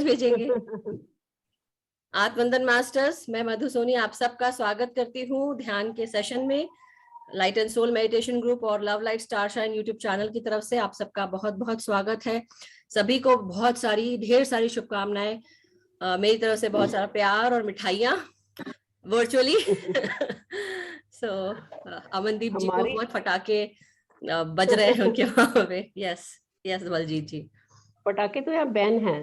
भेजेंगे। आत्मवंदन मास्टर्स, मैं मधु सोनी आप सबका स्वागत करती हूँ ध्यान के सेशन में। Light and soul meditation group और love light star shine YouTube channel की तरफ से आप सबका बहुत बहुत स्वागत है। सभी को बहुत सारी ढेर सारी शुभकामनाएं, मेरी तरफ से बहुत सारा प्यार और मिठाइयाँ वर्चुअली। सो अमनदीप जी को बहुत फटाके बज रहे हैं उनके वहां पे। यस यस बलजीत जी, पटाखे तो यहाँ बैन है।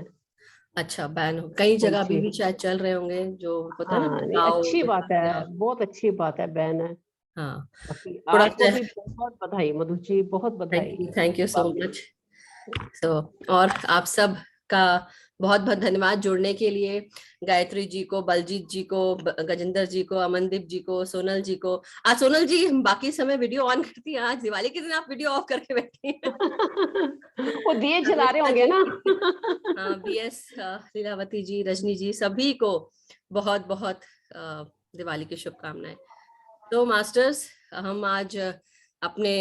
अच्छा, बैन हो कई जगह अभी भी शायद चल रहे होंगे, जो होता है हाँ, नहीं, ना, अच्छी बात है, बहुत अच्छी बात है, बैन है। हाँ थोड़ा आपको भी बहुत बधाई मधु जी, बहुत बधाई। Thank you so much. तो और आप सब का बहुत बहुत धन्यवाद जुड़ने के लिए। गायत्री जी को, बलजीत जी को, गजेंद्र जी को, अमनदीप जी को, सोनल जी को। आज सोनल जी बाकी समय वीडियो ऑन करती हैं, आज दिवाली के दिन आप वीडियो ऑफ करके बैठी हैं। वो दिए जला रहे होंगे ना। हाँ, बीएस लीलावती जी, रजनी जी, सभी को बहुत बहुत दिवाली की शुभकामनाएं। तो मास्टर्स, हम आज अपने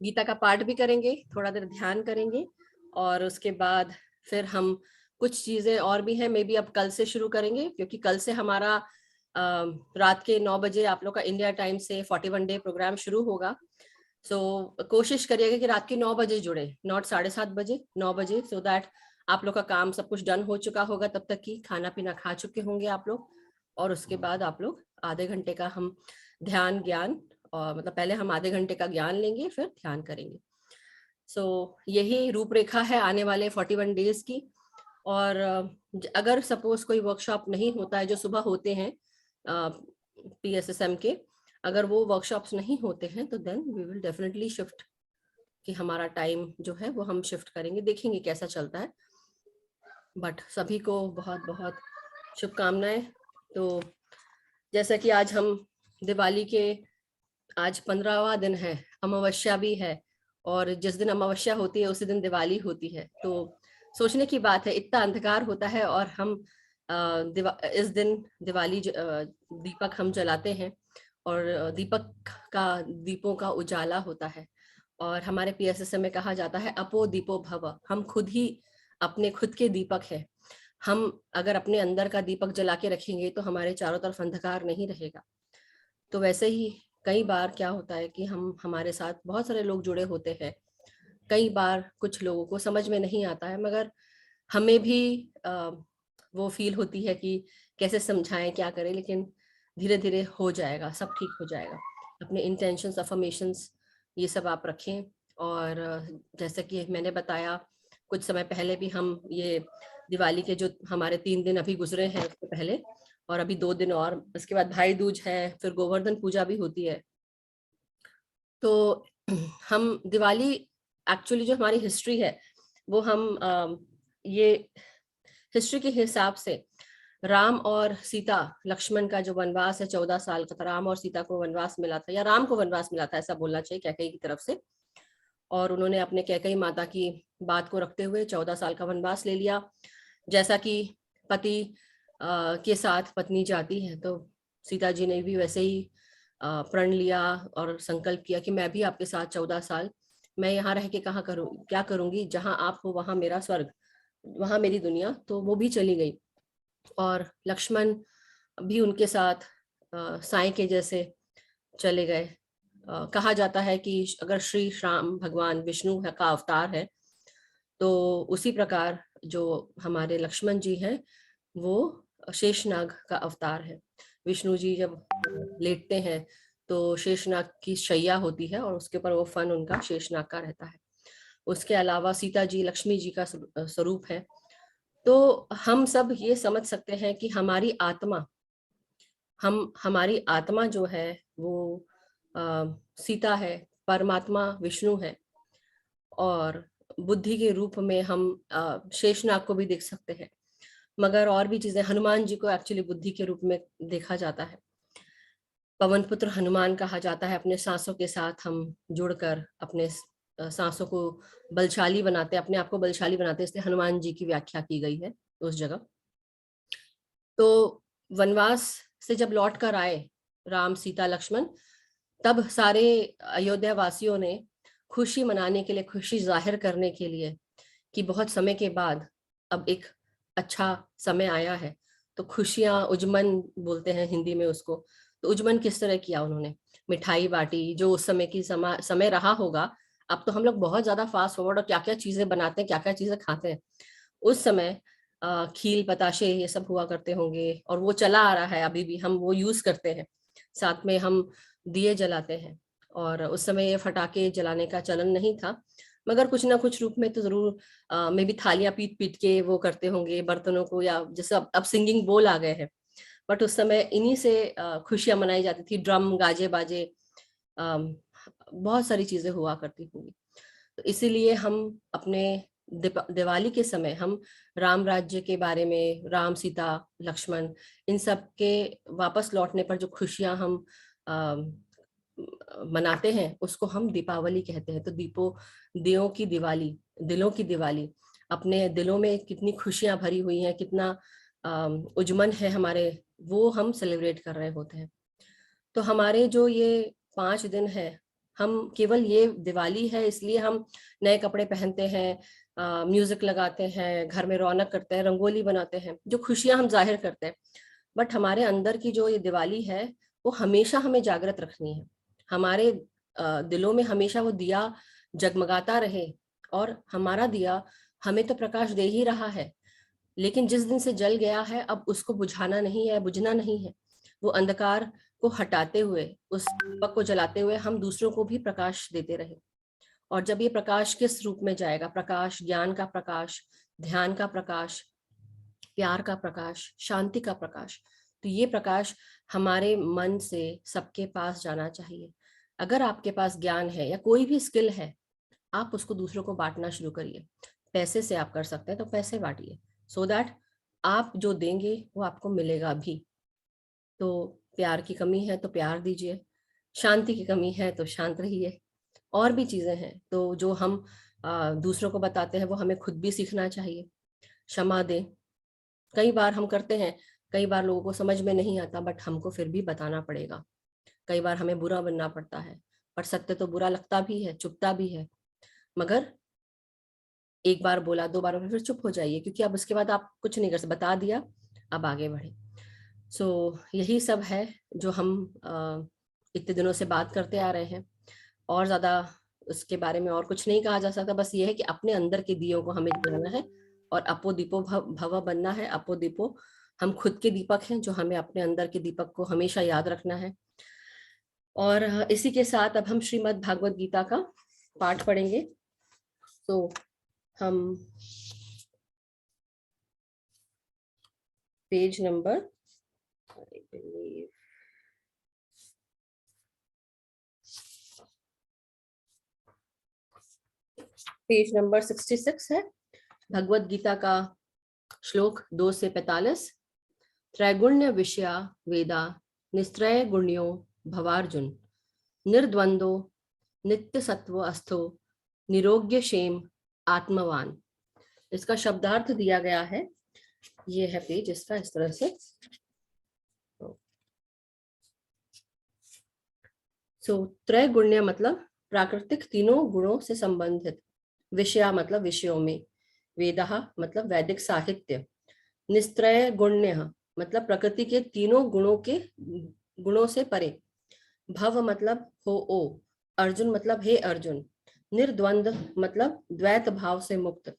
गीता का पाठ भी करेंगे, थोड़ा देर ध्यान करेंगे और उसके बाद फिर हम कुछ चीजें और भी हैं, मे बी अब कल से शुरू करेंगे, क्योंकि कल से हमारा रात के 9 बजे आप लोग का इंडिया टाइम से 41 डे प्रोग्राम शुरू होगा। सो कोशिश करिएगा कि रात के 9 बजे जुड़े, नॉट 7:30 बजे, 9 बजे, सो दैट आप लोग का काम सब कुछ डन हो चुका होगा, तब तक की खाना पीना खा चुके होंगे आप लोग। और उसके बाद आप लोग आधे घंटे का हम ध्यान ज्ञान, और मतलब पहले हम आधे घंटे का ज्ञान लेंगे, फिर ध्यान करेंगे। सो यही रूपरेखा है आने वाले 41 डेज की। और अगर सपोज कोई वर्कशॉप नहीं होता है, जो सुबह होते हैं PSSM के, अगर वो वर्कशॉप्स नहीं होते हैं तो then we will definitely shift, कि हमारा टाइम जो है वो हम शिफ्ट करेंगे, देखेंगे कैसा चलता है। बट सभी को बहुत बहुत शुभकामनाएं। तो जैसा कि आज हम दिवाली के, आज 15वां दिन है, अमावस्या भी है, और जिस दिन अमावस्या होती है उसी दिन दिवाली होती है। तो सोचने की बात है, इतना अंधकार होता है और हम इस दिन दिवाली दीपक हम जलाते हैं, और दीपक का, दीपों का उजाला होता है। और हमारे PSSM में कहा जाता है अपो दीपो भव, हम खुद ही अपने खुद के दीपक है। हम अगर अपने अंदर का दीपक जला के रखेंगे तो हमारे चारों तरफ अंधकार नहीं रहेगा। तो वैसे ही कई बार क्या होता है कि हमारे साथ बहुत सारे लोग जुड़े होते हैं, कई बार कुछ लोगों को समझ में नहीं आता है, मगर हमें भी वो फील होती है कि कैसे समझाएं, क्या करें, लेकिन धीरे धीरे हो जाएगा, सब ठीक हो जाएगा। अपने इंटेंशंस, अफर्मेशंस, ये सब आप रखें। और जैसे कि मैंने बताया कुछ समय पहले भी, हम ये दिवाली के जो हमारे 3 दिन अभी गुजरे हैं उससे पहले, और अभी 2 दिन और, उसके बाद भाई दूज है, फिर गोवर्धन पूजा भी होती है। तो हम दिवाली, एक्चुअली जो हमारी हिस्ट्री है वो हम ये हिस्ट्री के हिसाब से राम और सीता, लक्ष्मण का जो वनवास है 14 साल का था, राम और सीता को वनवास मिला था, या राम को वनवास मिला था ऐसा बोलना चाहिए, कैकेयी की तरफ से। और उन्होंने अपने कैकेयी माता की बात को रखते हुए 14 साल का वनवास ले लिया। जैसा कि पति के साथ पत्नी जाती है, तो सीता जी ने भी वैसे ही प्रण लिया और संकल्प किया कि मैं भी आपके साथ 14 साल, मैं यहाँ रह के कहाँ करूँ, क्या करूंगी, जहाँ आप हो वहां मेरा स्वर्ग, वहां मेरी दुनिया। तो वो भी चली गई, और लक्ष्मण भी उनके साथ साई के जैसे चले गए। कहा जाता है कि अगर श्री राम भगवान विष्णु का अवतार है, तो उसी प्रकार जो हमारे लक्ष्मण जी हैं वो शेषनाग का अवतार है। विष्णु जी जब लेटते हैं तो शेषनाग की शैया होती है, और उसके ऊपर वो फन उनका शेषनाग का रहता है। उसके अलावा सीता जी लक्ष्मी जी का स्वरूप है। तो हम सब ये समझ सकते हैं कि हमारी आत्मा, हमारी आत्मा जो है वो सीता है, परमात्मा विष्णु है, और बुद्धि के रूप में हम शेषनाग को भी देख सकते हैं। मगर और भी चीजें, हनुमान जी को एक्चुअली बुद्धि के रूप में देखा जाता है। पवन पुत्र हनुमान कहा जाता है, अपने सांसों के साथ हम जुड़कर अपने सांसों को बलशाली बनाते, अपने आप को बलशाली बनाते, इसलिए हनुमान जी की व्याख्या की गई है उस जगह। तो वनवास से जब लौट कर आए राम सीता लक्ष्मण, तब सारे अयोध्या वासियों ने खुशी मनाने के लिए, खुशी जाहिर करने के लिए, कि बहुत समय के बाद अब एक अच्छा समय आया है, तो खुशियां उजमन बोलते हैं हिंदी में उसको। तो उजमन किस तरह किया उन्होंने, मिठाई बांटी, जो उस समय की समय रहा होगा। अब तो हम लोग बहुत ज्यादा फास्ट फॉरवर्ड और क्या क्या चीजें बनाते हैं, क्या क्या चीजें खाते हैं। उस समय खील बताशे ये सब हुआ करते होंगे, और वो चला आ रहा है, अभी भी हम वो यूज करते हैं। साथ में हम दिए जलाते हैं, और उस समय ये फटाके जलाने का चलन नहीं था, मगर कुछ ना कुछ रूप में तो जरूर मे भी थालियां पीट पीट के वो करते होंगे बर्तनों को, या जैसे अब सिंगिंग बोल आ गए हैं। बट उस समय इन्हीं से खुशियां मनाई जाती थी, ड्रम गाजे बाजे, बहुत सारी चीजें हुआ करती होंगी। तो इसीलिए हम अपने दिवाली के समय हम राम राज्य के बारे में, राम सीता लक्ष्मण, इन सब के वापस लौटने पर जो खुशियां हम मनाते हैं, उसको हम दीपावली कहते हैं। तो दियों की दिवाली, दिलों की दिवाली, अपने दिलों में कितनी खुशियां भरी हुई हैं, कितना उजमन है हमारे, वो हम सेलिब्रेट कर रहे होते हैं। तो हमारे जो ये 5 दिन है, हम केवल ये दिवाली है इसलिए हम नए कपड़े पहनते हैं, म्यूजिक लगाते हैं, घर में रौनक करते हैं, रंगोली बनाते हैं, जो खुशियां हम जाहिर करते हैं। बट हमारे अंदर की जो ये दिवाली है, वो हमेशा हमें जागृत रखनी है। हमारे दिलों में हमेशा वो दिया जगमगाता रहे, और हमारा दिया हमें तो प्रकाश दे ही रहा है, लेकिन जिस दिन से जल गया है, अब उसको बुझाना नहीं है, बुझना नहीं है। वो अंधकार को हटाते हुए, उस दीपक को जलाते हुए हम दूसरों को भी प्रकाश देते रहे। और जब ये प्रकाश किस रूप में जाएगा, प्रकाश, ज्ञान का प्रकाश, ध्यान का प्रकाश, प्यार का प्रकाश, शांति का प्रकाश, तो ये प्रकाश हमारे मन से सबके पास जाना चाहिए। अगर आपके पास ज्ञान है या कोई भी स्किल है, आप उसको दूसरों को बांटना शुरू करिए। पैसे से आप कर सकते हैं तो पैसे बांटिए, सो दैट आप जो देंगे वो आपको मिलेगा भी। तो प्यार की कमी है तो प्यार दीजिए, शांति की कमी है तो शांत रहिए। और भी चीजें हैं तो जो हम दूसरों को बताते हैं, वो हमें खुद भी सीखना चाहिए। क्षमा दें, कई बार हम करते हैं, कई बार लोगों को समझ में नहीं आता, बट हमको फिर भी बताना पड़ेगा। कई बार हमें बुरा बनना पड़ता है, पर सत्य तो बुरा लगता भी है, चुभता भी है। मगर एक बार बोला, 2 बार फिर चुप हो जाइए, क्योंकि अब उसके बाद आप कुछ नहीं कर सकते, बता दिया, अब आगे बढ़े। यही सब है जो हम इतने दिनों से बात करते आ रहे हैं। और ज्यादा उसके बारे में और कुछ नहीं कहा जा सकता, बस ये है कि अपने अंदर के दियों को हमें जलाना है, और अपो दीपो भव बनना है। अपो दीपो, हम खुद के दीपक हैं, जो हमें अपने अंदर के दीपक को हमेशा याद रखना है। और इसी के साथ अब हम श्रीमद् भागवत गीता का पाठ पढ़ेंगे। तो हम पेज नंबर, पेज नंबर 66 है, भगवत गीता का श्लोक 2 से 45। त्रैगुण्य विषया वेदा निस्त्रय गुण्यो भवार्जुन, निर्द्वंदो नित्य सत्व अस्थो निरोग्य क्षेम आत्मवान। इसका शब्दार्थ दिया गया है, ये है पेज इसका इस तरह से। त्रैगुण्य मतलब प्राकृतिक तीनों गुणों से संबंधित, विषया मतलब विषयों में, वेदः मतलब वैदिक साहित्य, निस्त्रय गुण्य मतलब प्रकृति के तीनों गुणों से परे, भव मतलब हो ओ, अर्जुन मतलब हे अर्जुन, निर्द्वंद मतलब द्वैत भाव से मुक्त,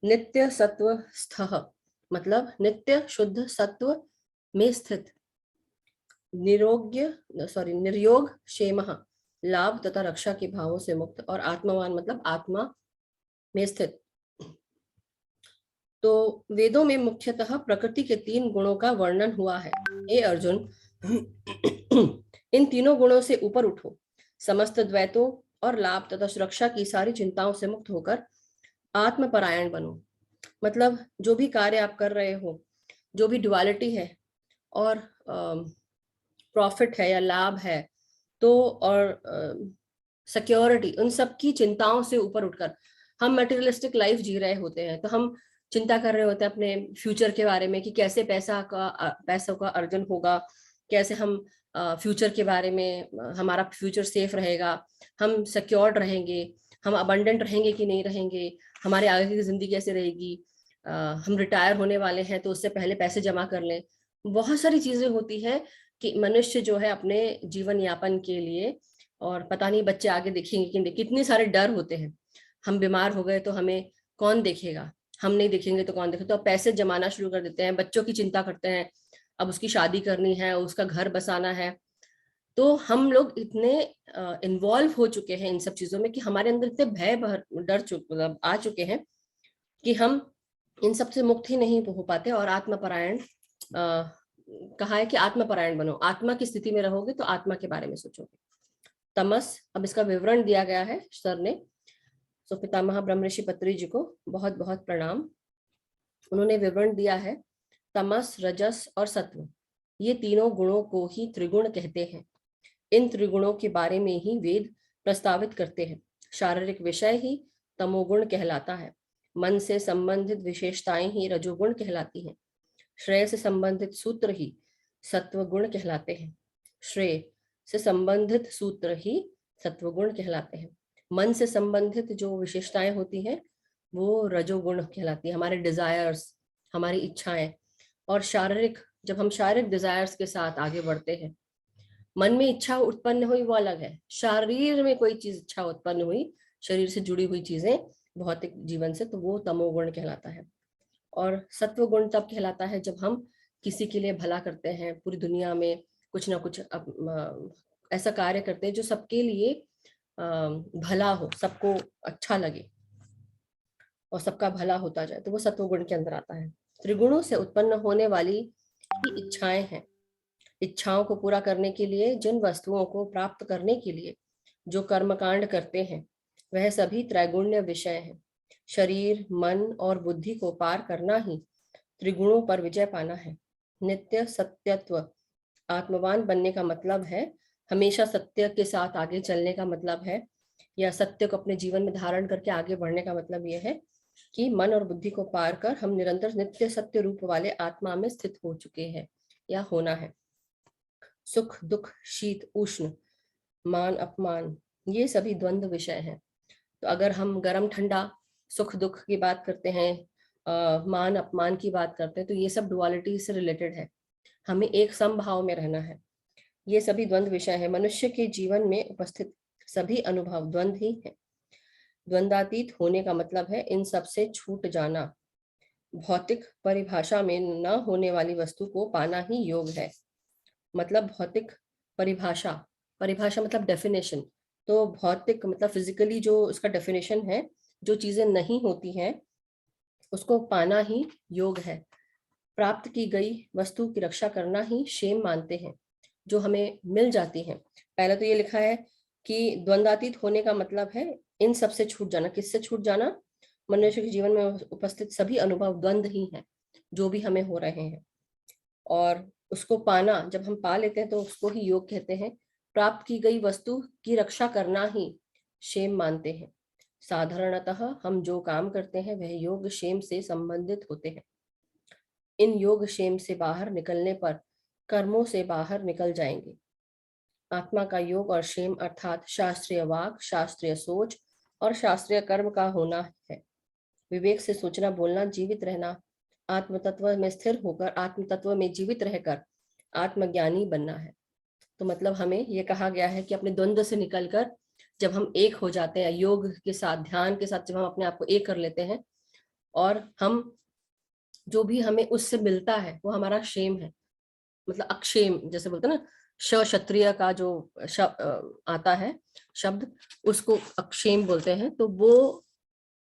नित्य सत्व स्थः मतलब नित्य शुद्ध सत्व में स्थित, निर्योग क्षेमः लाभ तथा रक्षा के भावों से मुक्त, और आत्मवान मतलब आत्मा में स्थित। तो वेदों में मुख्यतः प्रकृति के 3 गुणों का वर्णन हुआ है। हे अर्जुन, इन तीनों गुणों से ऊपर उठो, समस्त द्वैतों और लाभ तथा सुरक्षा की सारी चिंताओं से मुक्त होकर आत्मपरायण बनो। मतलब जो भी कार्य आप कर रहे हो, जो भी ड्युअलिटी है और प्रॉफिट है या लाभ है, तो और सिक्योरिटी, उन सब की चिंताओं से ऊपर उठकर, हम मटेरियलिस्टिक लाइफ जी रहे होते हैं, तो हम चिंता कर रहे होते हैं अपने फ्यूचर के बारे में कि कैसे पैसों का अर्जन होगा, कैसे हम फ्यूचर के बारे में, हमारा फ्यूचर सेफ रहेगा, हम सिक्योर्ड रहेंगे, हम अबंडेंट रहेंगे कि नहीं रहेंगे, हमारे आगे की जिंदगी कैसे रहेगी, हम रिटायर होने वाले हैं तो उससे पहले पैसे जमा कर लें। बहुत सारी चीजें होती है कि मनुष्य जो है अपने जीवन यापन के लिए, और पता नहीं बच्चे आगे देखेंगे कि नहीं, कितने सारे डर होते हैं। हम बीमार हो गए तो हमें कौन देखेगा, हम नहीं देखेंगे तो कौन देखेगा, तो अब पैसे जमाना शुरू कर देते हैं, बच्चों की चिंता करते हैं, अब उसकी शादी करनी है, उसका घर बसाना है। तो हम लोग इतने इन्वॉल्व हो चुके हैं इन सब चीजों में कि हमारे अंदर इतने डर मतलब आ चुके हैं कि हम इन सब से मुक्त ही नहीं हो पाते। और आत्मपरायण कहा है कि आत्मपरायण बनो, आत्मा की स्थिति में रहोगे तो आत्मा के बारे में सोचोगे। तमस, अब इसका विवरण दिया गया है सर ने। तो पितामह ब्रह्मऋषि पत्री जी को बहुत बहुत प्रणाम। उन्होंने विवरण दिया है, तमस, रजस और सत्व, ये तीनों गुणों को ही त्रिगुण कहते हैं। इन त्रिगुणों के बारे में ही वेद प्रस्तावित करते हैं। शारीरिक विषय ही तमोगुण कहलाता है। मन से संबंधित विशेषताएं ही रजोगुण कहलाती हैं। श्रेय से संबंधित सूत्र ही सत्वगुण कहलाते हैं। श्रेय से संबंधित सूत्र ही सत्वगुण कहलाते हैं। मन से संबंधित जो विशेषताएं होती हैं वो रजोगुण कहलाती है, हमारे डिजायर्स, हमारी इच्छाएं। और शारीरिक, जब हम शारीरिक डिजायर्स के साथ आगे बढ़ते हैं, मन में इच्छा उत्पन्न हुई वो अलग है, शरीर में कोई चीज इच्छा उत्पन्न हुई, शरीर से जुड़ी हुई चीजें भौतिक जीवन से, तो वो तमोगुण कहलाता है। और सत्वगुण तब कहलाता है जब हम किसी के लिए भला करते हैं, पूरी दुनिया में कुछ ना कुछ ऐसा कार्य करते हैं जो सबके लिए भला हो, सबको अच्छा लगे और सबका भला होता जाए, तो वो सत्वगुण के अंदर आता है। त्रिगुणों से उत्पन्न होने वाली ही इच्छाएं हैं। इच्छाओं को पूरा करने के लिए, जिन वस्तुओं को प्राप्त करने के लिए जो कर्मकांड करते हैं, वह सभी त्रैगुण्य विषय हैं। शरीर, मन और बुद्धि को पार करना ही त्रिगुणों पर विजय पाना है। नित्य सत्यत्व, आत्मवान बनने का मतलब है हमेशा सत्य के साथ आगे चलने का मतलब है, या सत्य को अपने जीवन में धारण करके आगे बढ़ने का मतलब यह है कि मन और बुद्धि को पार कर हम निरंतर नित्य सत्य रूप वाले आत्मा में स्थित हो चुके हैं या होना है। सुख दुख, शीत उष्ण, मान अपमान, ये सभी द्वंद्व विषय हैं। तो अगर हम गर्म ठंडा, सुख दुख की बात करते हैं, मान अपमान की बात करते हैं, तो ये सब डुअलिटी से रिलेटेड है। हमें एक समभाव में रहना है। ये सभी द्वंद्व विषय है। मनुष्य के जीवन में उपस्थित सभी अनुभव द्वंद्व ही है। द्वंद्वातीत होने का मतलब है इन सब से छूट जाना। भौतिक परिभाषा में न होने वाली वस्तु को पाना ही योग है। मतलब भौतिक परिभाषा, परिभाषा मतलब डेफिनेशन, तो भौतिक मतलब फिजिकली जो इसका डेफिनेशन है, जो चीजें नहीं होती हैं उसको पाना ही योग है। प्राप्त की गई वस्तु की रक्षा करना ही क्षेम मानते हैं, जो हमें मिल जाती हैं। पहले तो ये लिखा है कि द्वंद्वातीत होने का मतलब है इन सब से छूट जाना। किससे छूट जाना? मनुष्य के जीवन में उपस्थित सभी अनुभव द्वंद्व ही हैं, जो भी हमें हो रहे हैं। और उसको पाना, जब हम पा लेते हैं तो उसको ही योग कहते हैं। प्राप्त की गई वस्तु की रक्षा करना ही क्षेम मानते हैं। साधारणतः हम जो काम करते हैं वह योग क्षेम से संबंधित होते हैं। इन योग क्षेम से बाहर निकलने पर कर्मों से बाहर निकल जाएंगे। आत्मा का योग और क्षेम अर्थात शास्त्रीय वाक, शास्त्रीय सोच और शास्त्रीय कर्म का होना है। विवेक से सोचना, बोलना, जीवित रहना, आत्म तत्व में स्थिर होकर, आत्म तत्व में जीवित रहकर आत्मज्ञानी बनना है। तो मतलब हमें ये कहा गया है कि अपने द्वंद्व से निकलकर जब हम एक हो जाते हैं, योग के साथ, ध्यान के साथ, जब हम अपने आप को एक कर लेते हैं और हम जो भी हमें उससे मिलता है वो हमारा क्षेम है। मतलब अक्षेम जैसे बोलते हैं ना, क्षत्रिय का जो आता है शब्द, उसको अक्षेम बोलते हैं। तो वो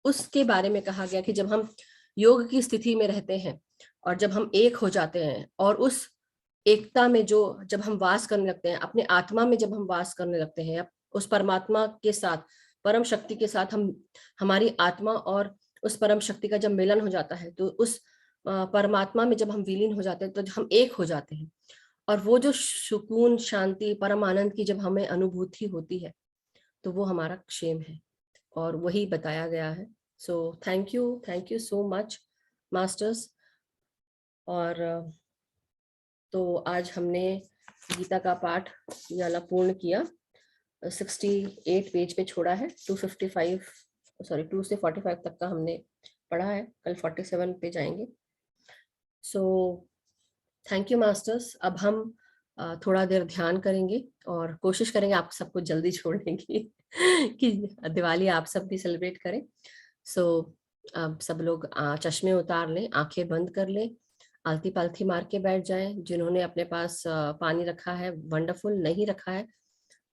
उसके बारे में कहा गया कि जब हम योग की स्थिति में रहते हैं और जब हम एक हो जाते हैं, और उस एकता में जो जब हम वास करने लगते हैं, अपने आत्मा में जब हम वास करने लगते हैं, उस परमात्मा के साथ, परम शक्ति के साथ, हम हमारी आत्मा और उस परम शक्ति का जब मिलन हो जाता है, तो उस परमात्मा में जब हम विलीन हो जाते हैं तो हम एक हो जाते हैं। और वो जो सुकून, शांति, परम आनंद की जब हमें अनुभूति होती है तो वो हमारा क्षेम है, और वही बताया गया है। सो thank you so much masters. और तो आज हमने गीता का पाठ ये वाला पूर्ण किया। 68 पेज पे छोड़ा है, 255 2 से 45 तक का हमने पढ़ा है, कल 47 पे जाएंगे। सो थैंक यू मास्टर्स। अब हम थोड़ा देर ध्यान करेंगे और कोशिश करेंगे आप सबको जल्दी छोड़ने की कि दिवाली आप सब भी सेलिब्रेट करें। सो अब सब लोग चश्मे उतार लें, आंखें बंद कर लें, आलती पालथी मार के बैठ जाएं। जिन्होंने अपने पास पानी रखा है वंडरफुल, नहीं रखा है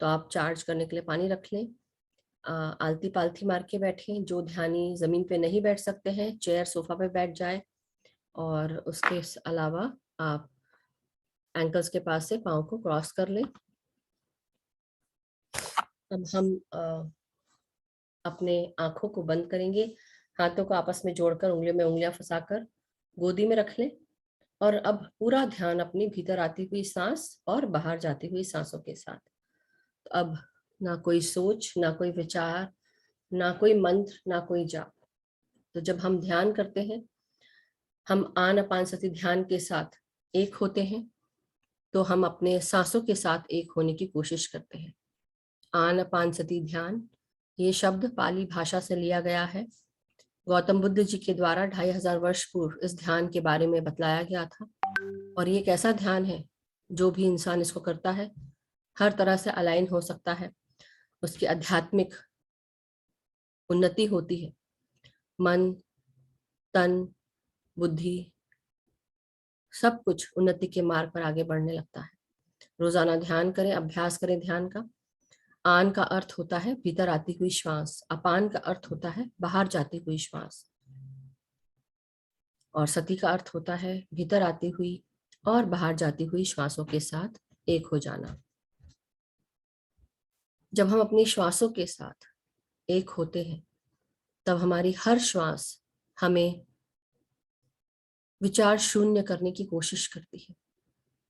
तो आप चार्ज करने के लिए पानी रख लें। आलती पालथी मार के बैठें। जो ध्यानी जमीन पे नहीं बैठ सकते हैं, चेयर सोफा पे बैठ जाए। और उसके अलावा आप एंकल्स के पास से पाँव को क्रॉस कर लें। अब हम अपने आंखों को बंद करेंगे, हाथों को आपस में जोड़कर उंगलियों में उंगलियां फंसाकर गोदी में रख लें। और अब पूरा ध्यान अपनी भीतर आती हुई सांस और बाहर जाती हुई सांसों के साथ। तो अब ना कोई सोच, ना कोई विचार, ना कोई मंत्र, ना कोई जाप। तो जब हम ध्यान करते हैं, हम आनापानसति ध्यान के साथ एक होते हैं, तो हम अपने सांसों के साथ एक होने की कोशिश करते हैं। आनापानसति ध्यान, ये शब्द पाली भाषा से लिया गया है। गौतम बुद्ध जी के द्वारा 2500 वर्ष पूर्व इस ध्यान के बारे में बतलाया गया था। और ये एक ऐसा ध्यान है जो भी इंसान इसको करता है हर तरह से अलाइन हो सकता है, उसकी आध्यात्मिक उन्नति होती है, मन, तन, बुद्धि, सब कुछ उन्नति के मार्ग पर आगे बढ़ने लगता है। रोजाना ध्यान करें, अभ्यास करें ध्यान का। आन का अर्थ होता है भीतर आती हुई श्वास, अपान का अर्थ होता है बाहर जाती हुई श्वास, और सती का अर्थ होता है भीतर आती हुई और बाहर जाती हुई श्वासों के साथ एक हो जाना। जब हम अपनी श्वासों के साथ एक होते हैं, तब हमारी हर श्वास हमें विचार शून्य करने की कोशिश करती है।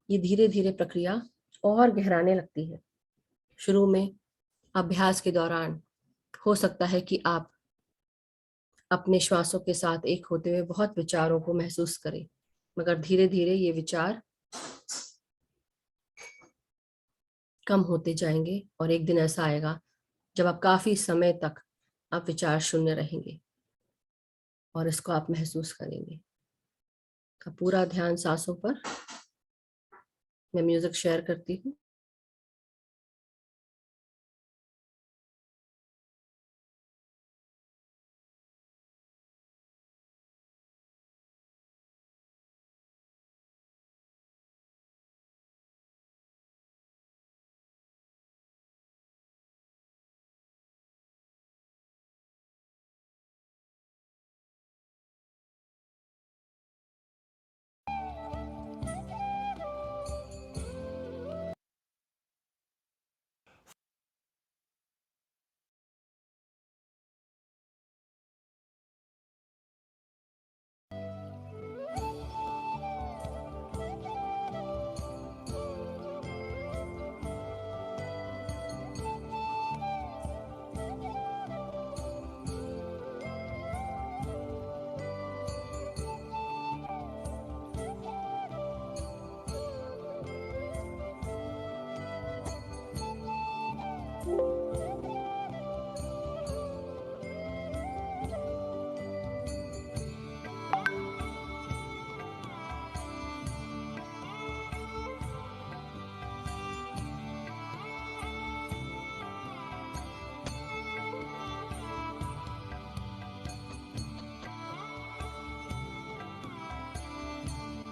ये धीरे धीरे प्रक्रिया और गहराने लगती है। शुरू में अभ्यास के दौरान हो सकता है कि आप अपने श्वासों के साथ एक होते हुए बहुत विचारों को महसूस करें, मगर धीरे धीरे ये विचार कम होते जाएंगे और एक दिन ऐसा आएगा जब आप काफी समय तक आप विचार शून्य रहेंगे और इसको आप महसूस करेंगे। का पूरा ध्यान सांसों पर। मैं म्यूजिक शेयर करती हूँ।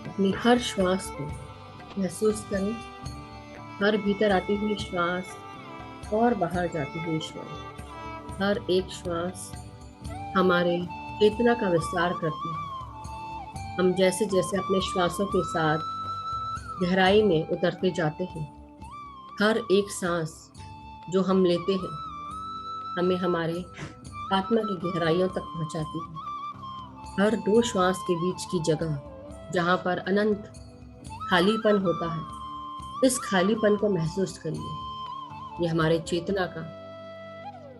अपनी हर श्वास को महसूस करें, हर भीतर आती हुई श्वास और बाहर जाती हुई श्वास। हर एक श्वास हमारे चेतना का विस्तार करती है। हम जैसे जैसे अपने श्वासों के साथ गहराई में उतरते जाते हैं, हर एक सांस जो हम लेते हैं हमें हमारे आत्मा की गहराइयों तक पहुंचाती है। हर दो श्वास के बीच की जगह जहाँ पर अनंत खालीपन होता है, इस खालीपन को महसूस करिए। ये हमारे चेतना का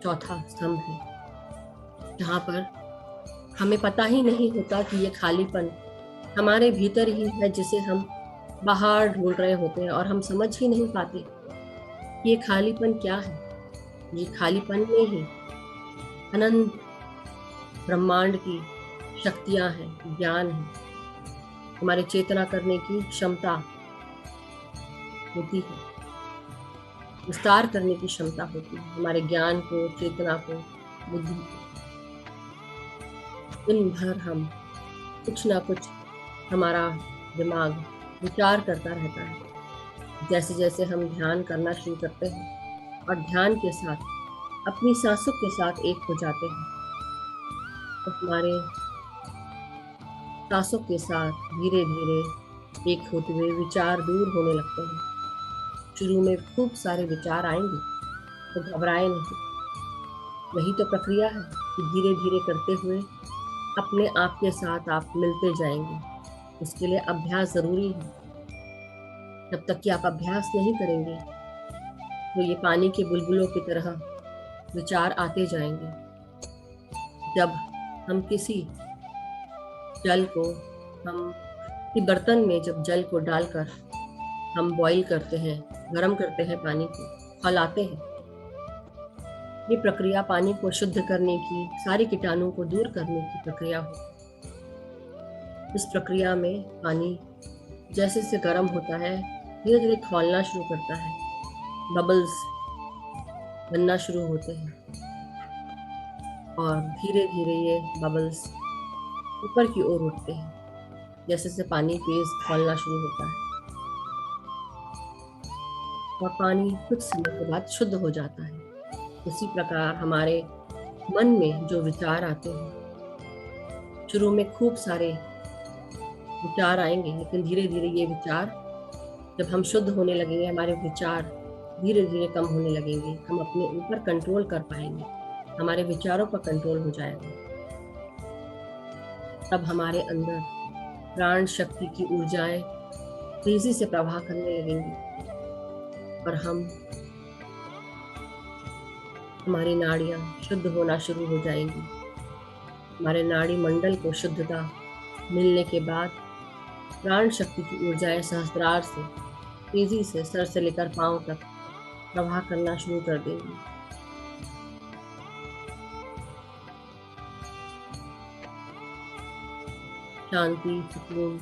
चौथा स्तंभ है, जहाँ पर हमें पता ही नहीं होता कि ये खालीपन हमारे भीतर ही है, जिसे हम बाहर ढूंढ रहे होते हैं और हम समझ ही नहीं पाते कि ये खालीपन क्या है। ये खालीपन में ही अनंत ब्रह्मांड की शक्तियां हैं, ज्ञान है, हमारी चेतना करने की क्षमता होती है, विस्तार करने की क्षमता होती है, हमारे ज्ञान को, चेतना को, बुद्धि को। दिन भर हम कुछ ना कुछ, हमारा दिमाग विचार करता रहता है। जैसे जैसे हम ध्यान करना शुरू करते हैं और ध्यान के साथ अपनी सांसों के साथ एक हो जाते हैं, तो हमारे सांसों के साथ धीरे धीरे एक होते हुए विचार दूर होने लगते हैं। शुरू में खूब सारे विचार आएंगे, तो घबराए नहीं। वही तो प्रक्रिया है कि धीरे धीरे करते हुए अपने आप के साथ आप मिलते जाएंगे। उसके लिए अभ्यास जरूरी है। जब तक कि आप अभ्यास नहीं करेंगे, तो ये पानी के बुलबुलों की तरह विचार आते जाएंगे। जब हम किसी जल को, हम किसी बर्तन में जब जल को डालकर हम बॉईल करते हैं, गर्म करते हैं, पानी को खौलाते हैं, ये प्रक्रिया पानी को शुद्ध करने की, सारे कीटाणु को दूर करने की प्रक्रिया हो। इस प्रक्रिया में पानी जैसे जैसे गर्म होता है, धीरे धीरे खौलना शुरू करता है, बबल्स बनना शुरू होते हैं और धीरे धीरे ये बबल्स ऊपर की ओर उठते हैं। जैसे जैसे पानी तेज खौलना शुरू होता है और पानी कुछ समय के बाद शुद्ध हो जाता है। उसी प्रकार हमारे मन में जो विचार आते हैं, शुरू में खूब सारे विचार आएंगे, लेकिन धीरे धीरे ये विचार, जब हम शुद्ध होने लगेंगे, हमारे विचार धीरे धीरे कम होने लगेंगे, हम अपने ऊपर कंट्रोल कर पाएंगे, हमारे विचारों पर कंट्रोल हो जाएगा। तब हमारे अंदर प्राण शक्ति की ऊर्जाएं तेजी से प्रवाह करने लगेंगी और हमारी नाड़ियां शुद्ध होना शुरू हो जाएंगी। हमारे नाड़ी मंडल को शुद्धता मिलने के बाद प्राण शक्ति की ऊर्जाएं सहस्त्रार से तेजी से सर से लेकर पांव तक प्रवाह करना शुरू कर देंगी। शांति, सुकून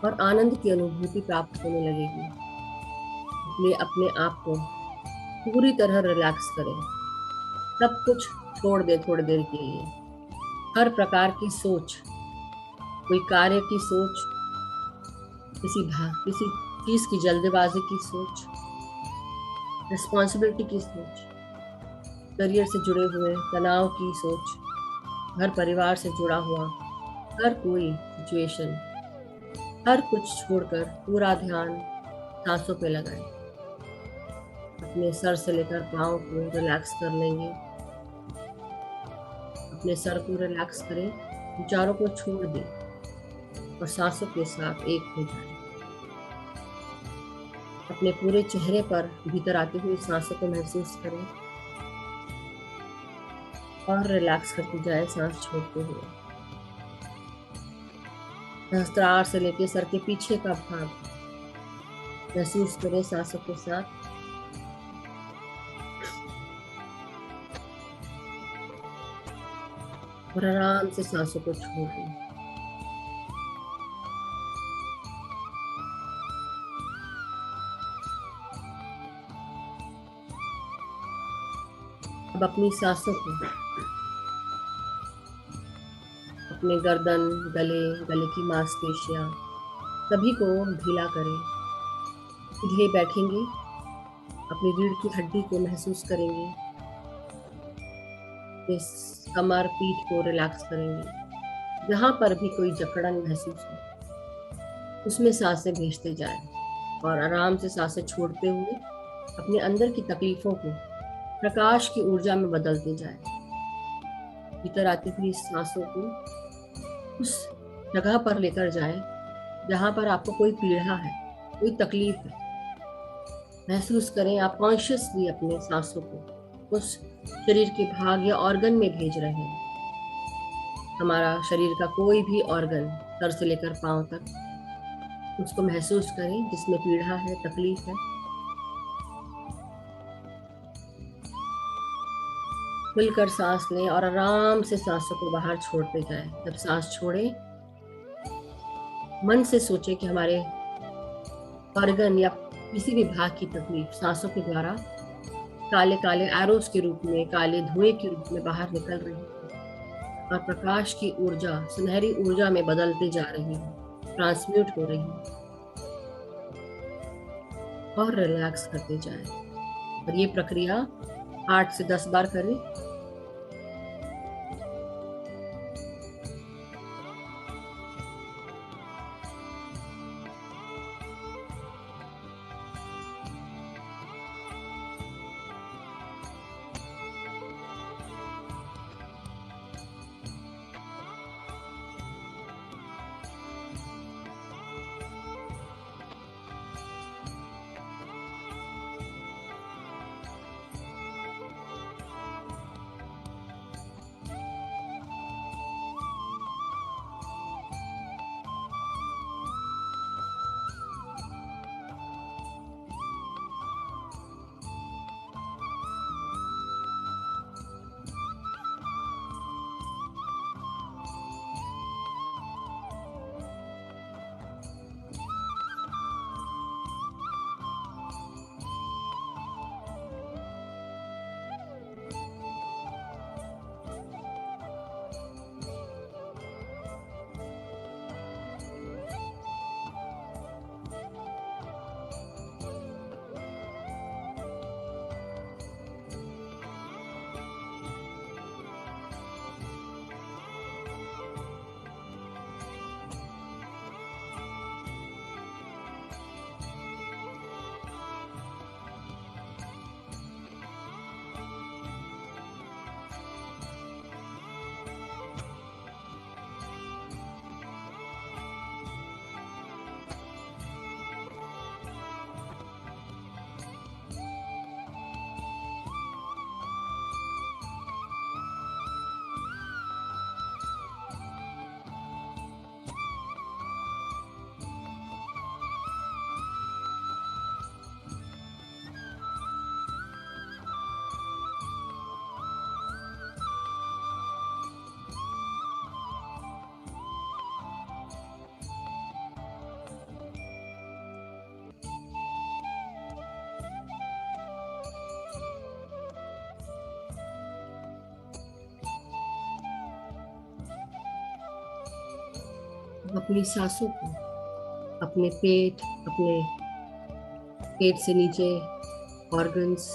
और आनंद की अनुभूति प्राप्त होने लगेगी। इसलिए अपने आप को पूरी तरह रिलैक्स करें, सब कुछ छोड़ दें थोड़ी देर के लिए। हर प्रकार की सोच, कोई कार्य की सोच, किसी चीज की जल्दबाजी की सोच, रिस्पॉन्सिबिलिटी की सोच, करियर से जुड़े हुए तनाव की सोच, घर परिवार से जुड़ा हुआ हर कोई सिचुएशन, हर कुछ छोड़कर पूरा ध्यान सांसों पे लगाएं। अपने सर से लेकर पाँव को रिलैक्स कर लेंगे। अपने सर को रिलैक्स करें, विचारों को छोड़ दें और सांसों के साथ एक हो जाए। अपने पूरे चेहरे पर भीतर आती हुई सांसों को महसूस करें और रिलैक्स करते जाए सांस छोड़ते हुए। सहस्त्रार से लेकर सर के पीछे का भाग महसूस करें सांसों के साथ। और आराम से सांसों को छोड़ दें। अब अपनी सांसों को अपने गर्दन, गले की मांसपेशियां सभी को ढीला करें। सीधे बैठेंगे, अपनी रीढ़ की हड्डी को महसूस करेंगे, इस कमर, पीठ को रिलैक्स करेंगे। जहां पर भी कोई जकड़न महसूस हो, उसमें सांसें भेजते जाएं और आराम से सांसें छोड़ते हुए अपने अंदर की तकलीफों को प्रकाश की ऊर्जा में बदलते जाएं। भीतर आती हुई सांसों को उस जगह पर लेकर जाएं जहां पर आपको कोई पीड़ा है, कोई तकलीफ है। महसूस करें आप कॉन्शियसली अपने सांसों को उस शरीर के भाग या ऑर्गन में भेज रहे हैं। हमारा शरीर का कोई भी ऑर्गन, सर से लेकर पांव तक, उसको महसूस करें जिसमें पीड़ा है, तकलीफ है। खुलकर सांस लें और आराम से सांसों को बाहर छोड़ते जाएं। जब सांस छोड़ें, मन से सोचें कि हमारे ऑर्गन या किसी भी भाग की तकलीफ सांसों के द्वारा काले काले एरोस के रूप में, काले धुएं के रूप में बाहर निकल रही है और प्रकाश की ऊर्जा सुनहरी ऊर्जा में बदलती जा रही है, ट्रांसम्यूट हो रही है। और रिलैक्स करते जाएं। और ये प्रक्रिया 8 से 10 बार करें। अपनी सांसों को अपने पेट से नीचे ऑर्गन्स,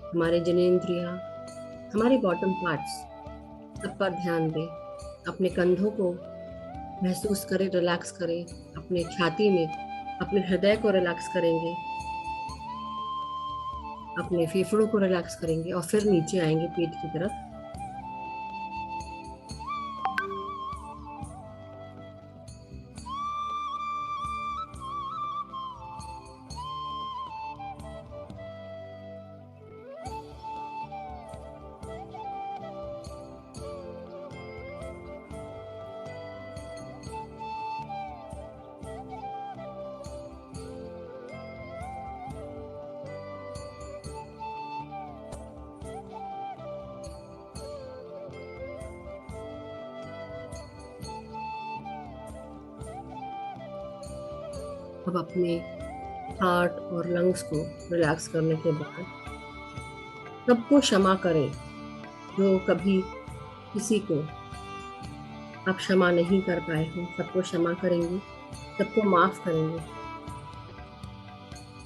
हमारे जनेंद्रिया, हमारे बॉटम पार्ट्स सब पर ध्यान दें। अपने कंधों को महसूस करें, रिलैक्स करें। अपने छाती में अपने हृदय को रिलैक्स करेंगे, अपने फेफड़ों को रिलैक्स करेंगे और फिर नीचे आएंगे पेट की तरफ। अब अपने हार्ट और लंग्स को रिलैक्स करने के बाद सबको क्षमा करें। जो कभी किसी को आप क्षमा नहीं कर पाए हो, सबको क्षमा करेंगे, सबको माफ करेंगे।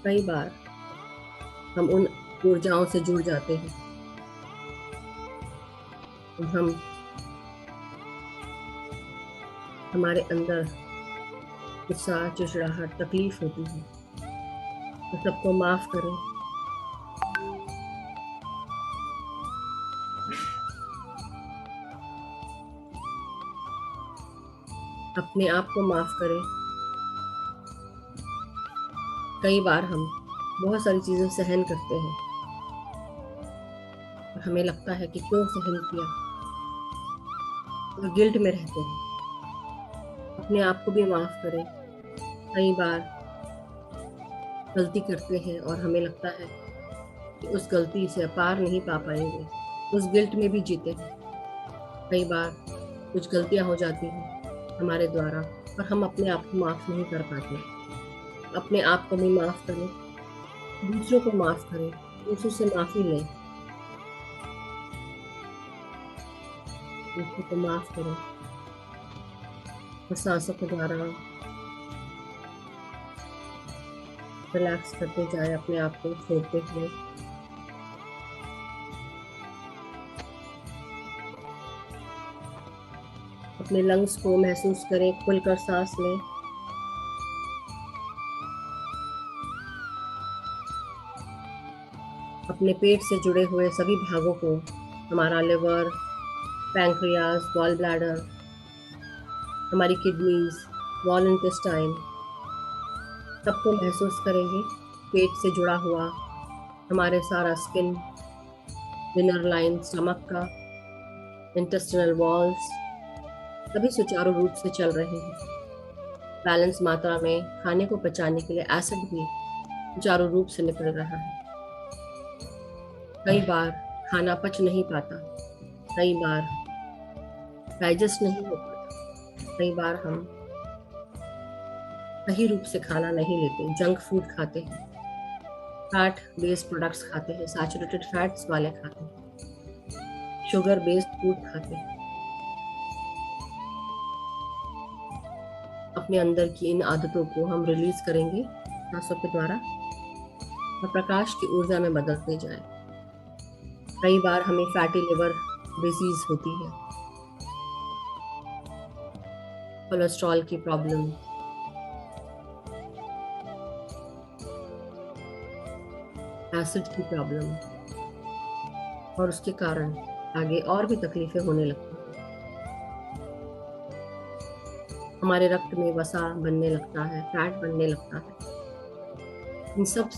कई बार हम उन ऊर्जाओं से जुड़ जाते हैं, हम हमारे अंदर गुस्सा, चिड़चिड़ाहट, तकलीफ होती है, तो सबको माफ करें। अपने आप को माफ करें। कई बार हम बहुत सारी चीजें सहन करते हैं और हमें लगता है कि क्यों सहन किया, और गिल्ट में रहते हैं। अपने आप को भी माफ करें। कई बार गलती करते हैं और हमें लगता है कि उस गलती से पार नहीं पा पाएंगे, उस गिल्ट में भी जीते हैं। कई बार कुछ गलतियां हो जाती हैं हमारे द्वारा और हम अपने आप को माफ नहीं कर पाते। अपने आप को भी माफ करें, दूसरों को माफ करें, दूसरों से माफी लें, दूसरों को माफ करें और सांसों के द्वारा रिलैक्स करते जाए, अपने आप को छोड़ते हुए। अपने लंग्स को महसूस करें, खुलकर सांस लें। अपने पेट से जुड़े हुए सभी भागों को, हमारा लिवर, पैंक्रियाज, गॉल ब्लैडर, हमारी किडनीज, स्मॉल इंटेस्टाइन, सबको महसूस करेंगे। पेट से जुड़ा हुआ हमारे सारा स्किन, इनर लाइन, स्टमक का, इंटेस्टिनल वॉल्स सभी सुचारू रूप से चल रहे हैं। बैलेंस मात्रा में खाने को पचाने के लिए एसिड भी सुचारू रूप से निकल रहा है। कई बार खाना पच नहीं पाता, कई बार डाइजेस्ट नहीं हो पाता, कई बार हम सही रूप से खाना नहीं लेते, जंक फूड खाते हैं, फैट बेस्ड प्रोडक्ट्स खाते हैं, सैचुरेटेड फैट्स वाले खाते हैं, शुगर बेस्ड फूड खाते हैं। अपने अंदर की इन आदतों को हम रिलीज करेंगे सांसों के द्वारा और प्रकाश की ऊर्जा में बदलते जाए। कई बार हमें फैटी लिवर डिजीज होती है, कोलेस्ट्रॉल की प्रॉब्लम, एसिड की प्रॉब्लम, और उसके कारण आगे और भी तकलीफें होने लगती हैं। हमारे रक्त में वसा बनने लगता है, फैट बनने लगता है। इन सब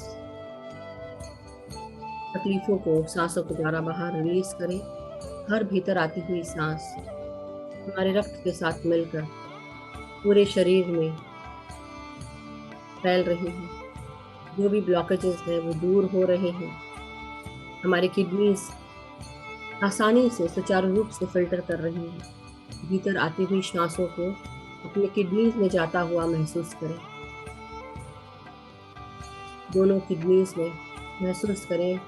तकलीफों को सांसों के द्वारा बाहर रिलीज करें। हर भीतर आती हुई सांस हमारे रक्त के साथ मिलकर पूरे शरीर में फैल रही है। जो भी ब्लॉकेजेस हैं वो दूर हो रहे हैं। हमारी किडनीज आसानी से सुचारू रूप से फिल्टर कर रही है। भीतर आती हुई सांसों को अपने किडनीज में जाता हुआ महसूस करें। दोनों किडनीज में महसूस करें।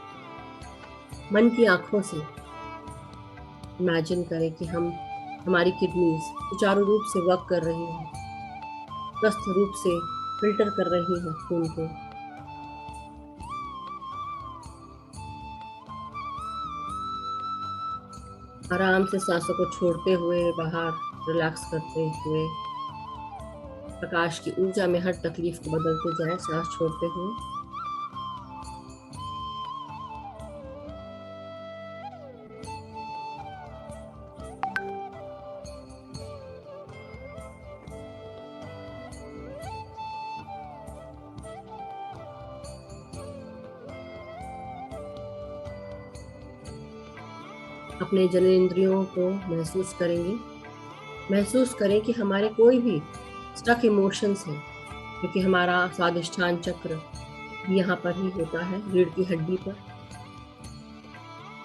मन की आंखों से इमेजिन करें कि हमारी किडनीज सुचारू रूप से वर्क कर रही हैं, स्वस्थ रूप से फिल्टर कर रही हैं खून को। आराम से सांसों को छोड़ते हुए बाहर रिलैक्स करते हुए प्रकाश की ऊर्जा में हर तकलीफ को बदलते जाए सांस छोड़ते हुए। अपने जननेंद्रियों को महसूस करेंगे। महसूस करें कि हमारे कोई भी स्टक इमोशंस हैं, क्योंकि हमारा स्वादिष्ठान चक्र भी यहाँ पर ही होता है, रीढ़ की हड्डी पर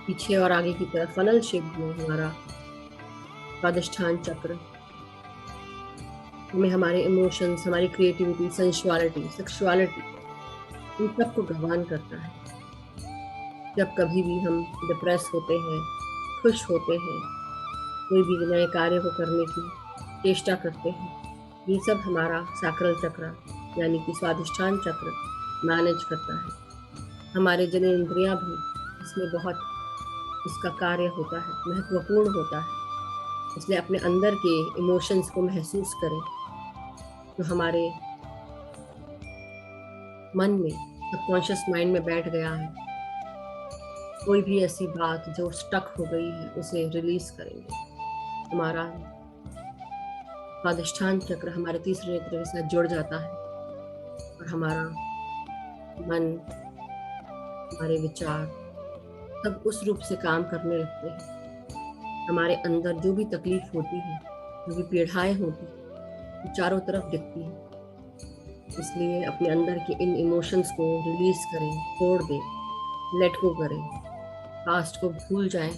पीछे और आगे की तरफ फनल शेप में हमारा स्वादिष्ठान चक्र हमें हमारे इमोशंस, हमारी क्रिएटिविटी, सेंसुअलिटी, सेक्सुअलिटी, इन सब को गवान करता है। जब कभी भी हम डिप्रेस होते हैं, खुश होते हैं, कोई भी नए कार्य को करने की चेष्टा करते हैं, ये सब हमारा सैक्रल चक्र यानी कि स्वादिष्ठान चक्र मैनेज करता है। हमारे जननेंद्रियां भी इसमें बहुत इसका कार्य होता है, महत्वपूर्ण होता है। इसलिए अपने अंदर के इमोशंस को महसूस करें जो हमारे मन में, सबकॉन्शियस माइंड में बैठ गया है। कोई भी ऐसी बात जो स्टक हो गई है उसे रिलीज करेंगे। हमारा स्वादिष्ठान चक्र हमारे तीसरे नेत्र के साथ जुड़ जाता है और हमारा मन, हमारे विचार सब उस रूप से काम करने लगते हैं। हमारे अंदर जो भी तकलीफ होती है, जो भी पीड़ाएं होती है, वो चारों तरफ दिखती है। इसलिए अपने अंदर के इन इमोशंस को रिलीज करें, छोड़ दें, लेट गो करें। पास्ट को भूल जाएं,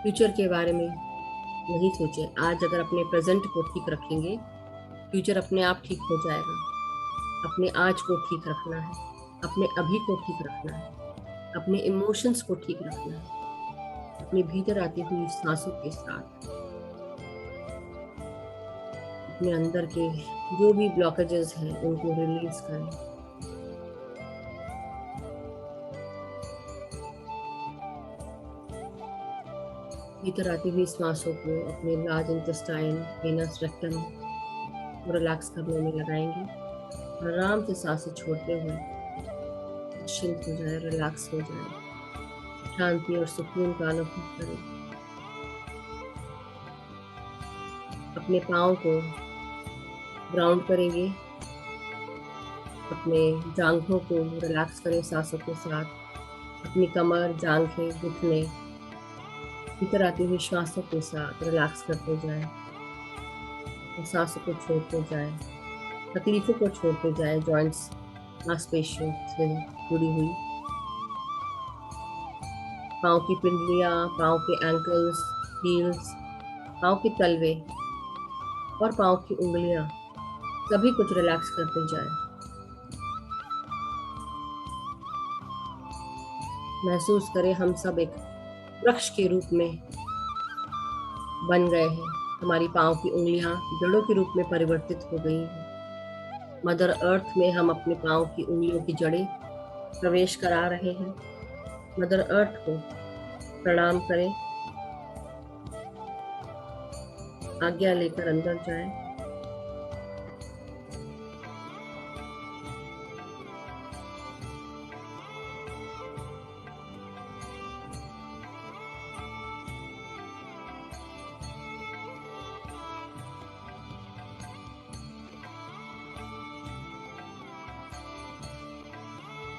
फ्यूचर के बारे में नहीं सोचें। आज अगर अपने प्रेजेंट को ठीक रखेंगे, फ्यूचर अपने आप ठीक हो जाएगा। अपने आज को ठीक रखना है, अपने अभी को ठीक रखना है, अपने इमोशंस को ठीक रखना है। अपने भीतर आती हुई सांसों के साथ अपने अंदर के जो भी ब्लॉकेजेस हैं उनको रिलीज करें। भीतर आती हुई सांसों को अपने लार्ज इंटेस्टाइन, वेनस, रेक्टम को रिलैक्स करने में लगाएंगे। आराम से सांसें छोड़ते हुए निश्चिंत हो जाए, रिलैक्स हो जाए, शांति और सुकून का अनुभव करें। अपने पाँव को ग्राउंड करेंगे, अपने जांघों को रिलैक्स करें सांसों के साथ। अपनी कमर, जांघें, घुटने भीतर आती हुई श्वासों के साथ रिलैक्स करते जाएं और सांसों को छोड़ते जाएं। तकलीफों को छोड़ते जाएं, जॉइंट्स, मांसपेशियों से जुड़ी हुई पाँव की पिंडलियाँ, पाँव के एंकल्स, हील्स, पाँव के तलवे और पाँव की उंगलियाँ, सभी कुछ रिलैक्स करते जाएं। महसूस करें हम सब एक वृक्ष के रूप में बन गए हैं। हमारी पाँव की उंगलियां जड़ों के रूप में परिवर्तित हो गई हैं। मदर अर्थ में हम अपने पाँव की उंगलियों की जड़ें प्रवेश करा रहे हैं। मदर अर्थ को प्रणाम करें, आज्ञा लेकर अंदर जाएं।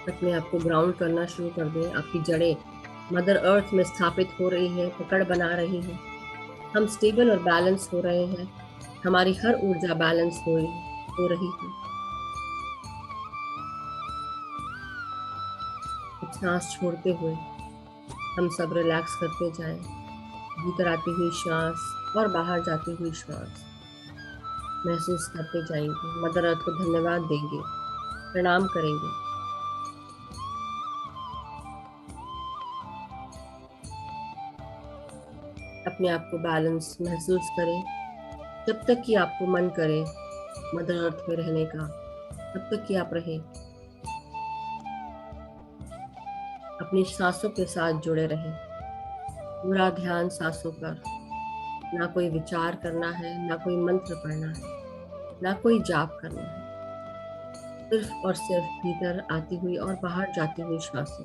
अपने आप को ग्राउंड करना शुरू कर दें। आपकी जड़ें मदर अर्थ में स्थापित हो रही हैं, पकड़ बना रही हैं। हम स्टेबल और बैलेंस हो रहे हैं। हमारी हर ऊर्जा बैलेंस हो रही है। सांस छोड़ते हुए हम सब रिलैक्स करते जाएं। भीतर आती हुई श्वास और बाहर जाती हुई श्वास महसूस करते जाएंगे। मदर अर्थ को धन्यवाद देंगे, प्रणाम करेंगे। अपने आप को बैलेंस महसूस करें। जब तक कि आपको मन करे मदर अर्थ में रहने का, तब तक कि आप रहें। अपनी सांसों के साथ जुड़े रहें। पूरा ध्यान सांसों पर। ना कोई विचार करना है, ना कोई मंत्र पढ़ना है, ना कोई जाप करना है। सिर्फ और सिर्फ भीतर आती हुई और बाहर जाती हुई श्वासें।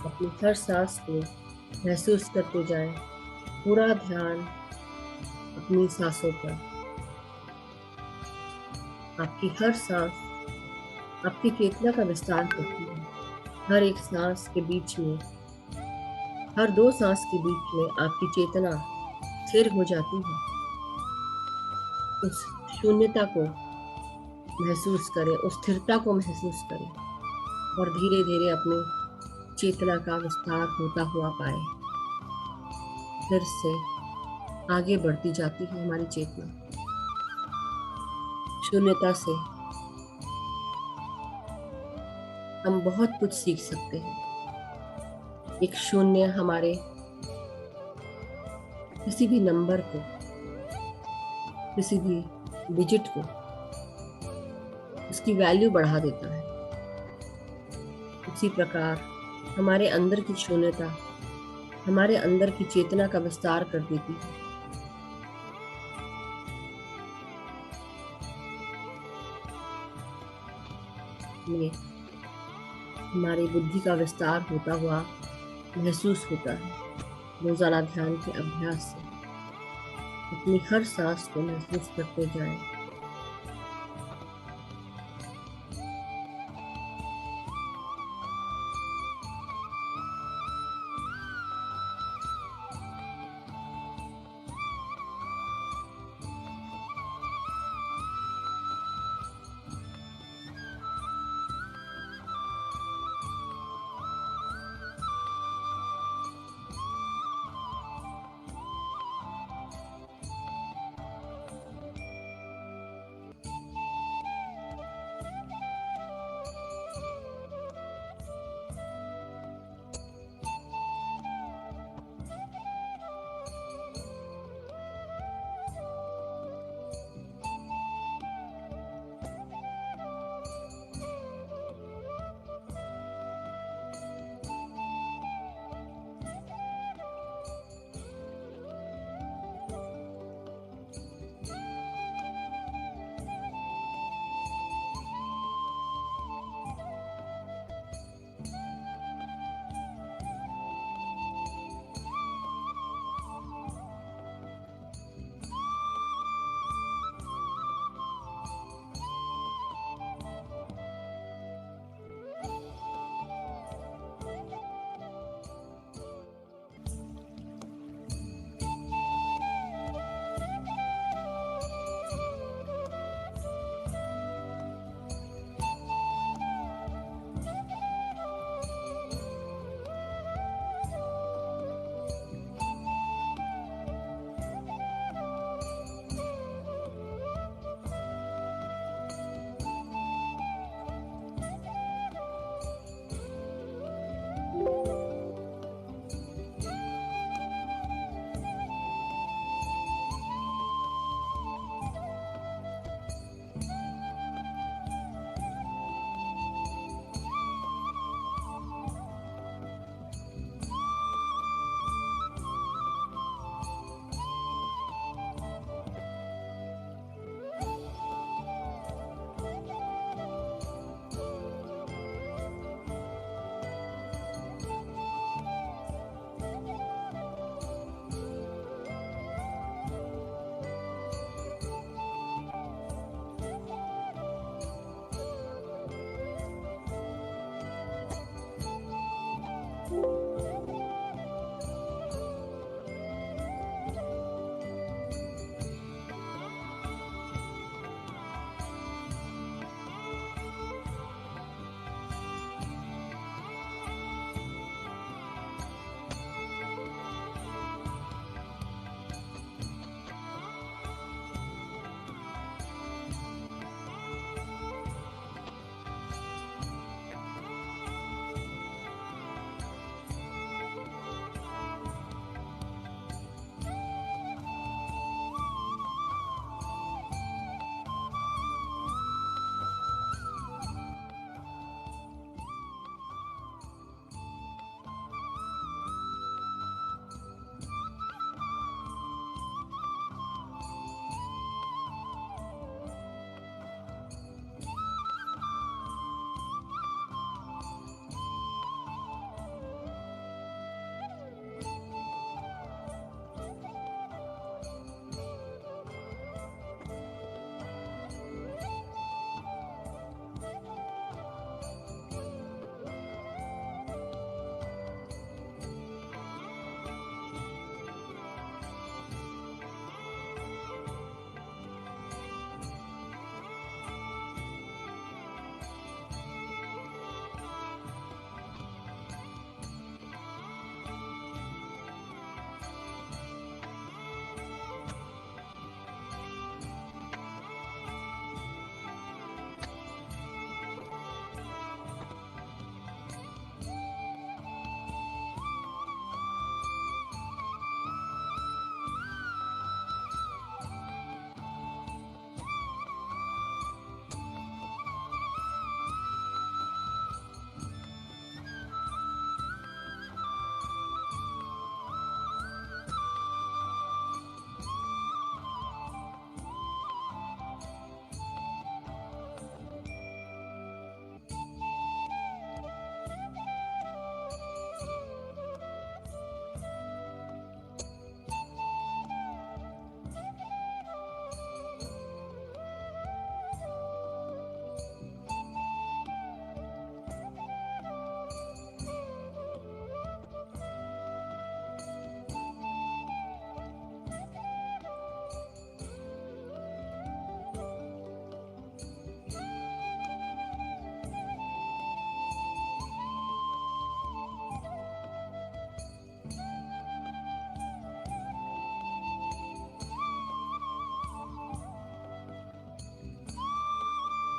अपनी हर सांस को महसूस करते जाएं, पूरा ध्यान अपनी सांसों पर। आपकी हर सांस आपकी चेतना का विस्तार करती है। हर एक सांस के बीच में, हर दो सांस के बीच में आपकी चेतना स्थिर हो जाती है। उस शून्यता को महसूस करें, उस स्थिरता को महसूस करें और धीरे धीरे अपनी चेतना का विस्तार होता हुआ पाए। फिर से आगे बढ़ती जाती है हमारी चेतना। शून्यता से हम बहुत कुछ सीख सकते हैं। एक शून्य हमारे किसी भी नंबर को, किसी भी डिजिट को, उसकी वैल्यू बढ़ा देता है। उसी प्रकार हमारे अंदर की शून्यता हमारे अंदर की चेतना का विस्तार कर देती है। में हमारी बुद्धि का विस्तार होता हुआ महसूस होता है। रोजाना ध्यान के अभ्यास से अपनी हर सांस को महसूस करते जाएं।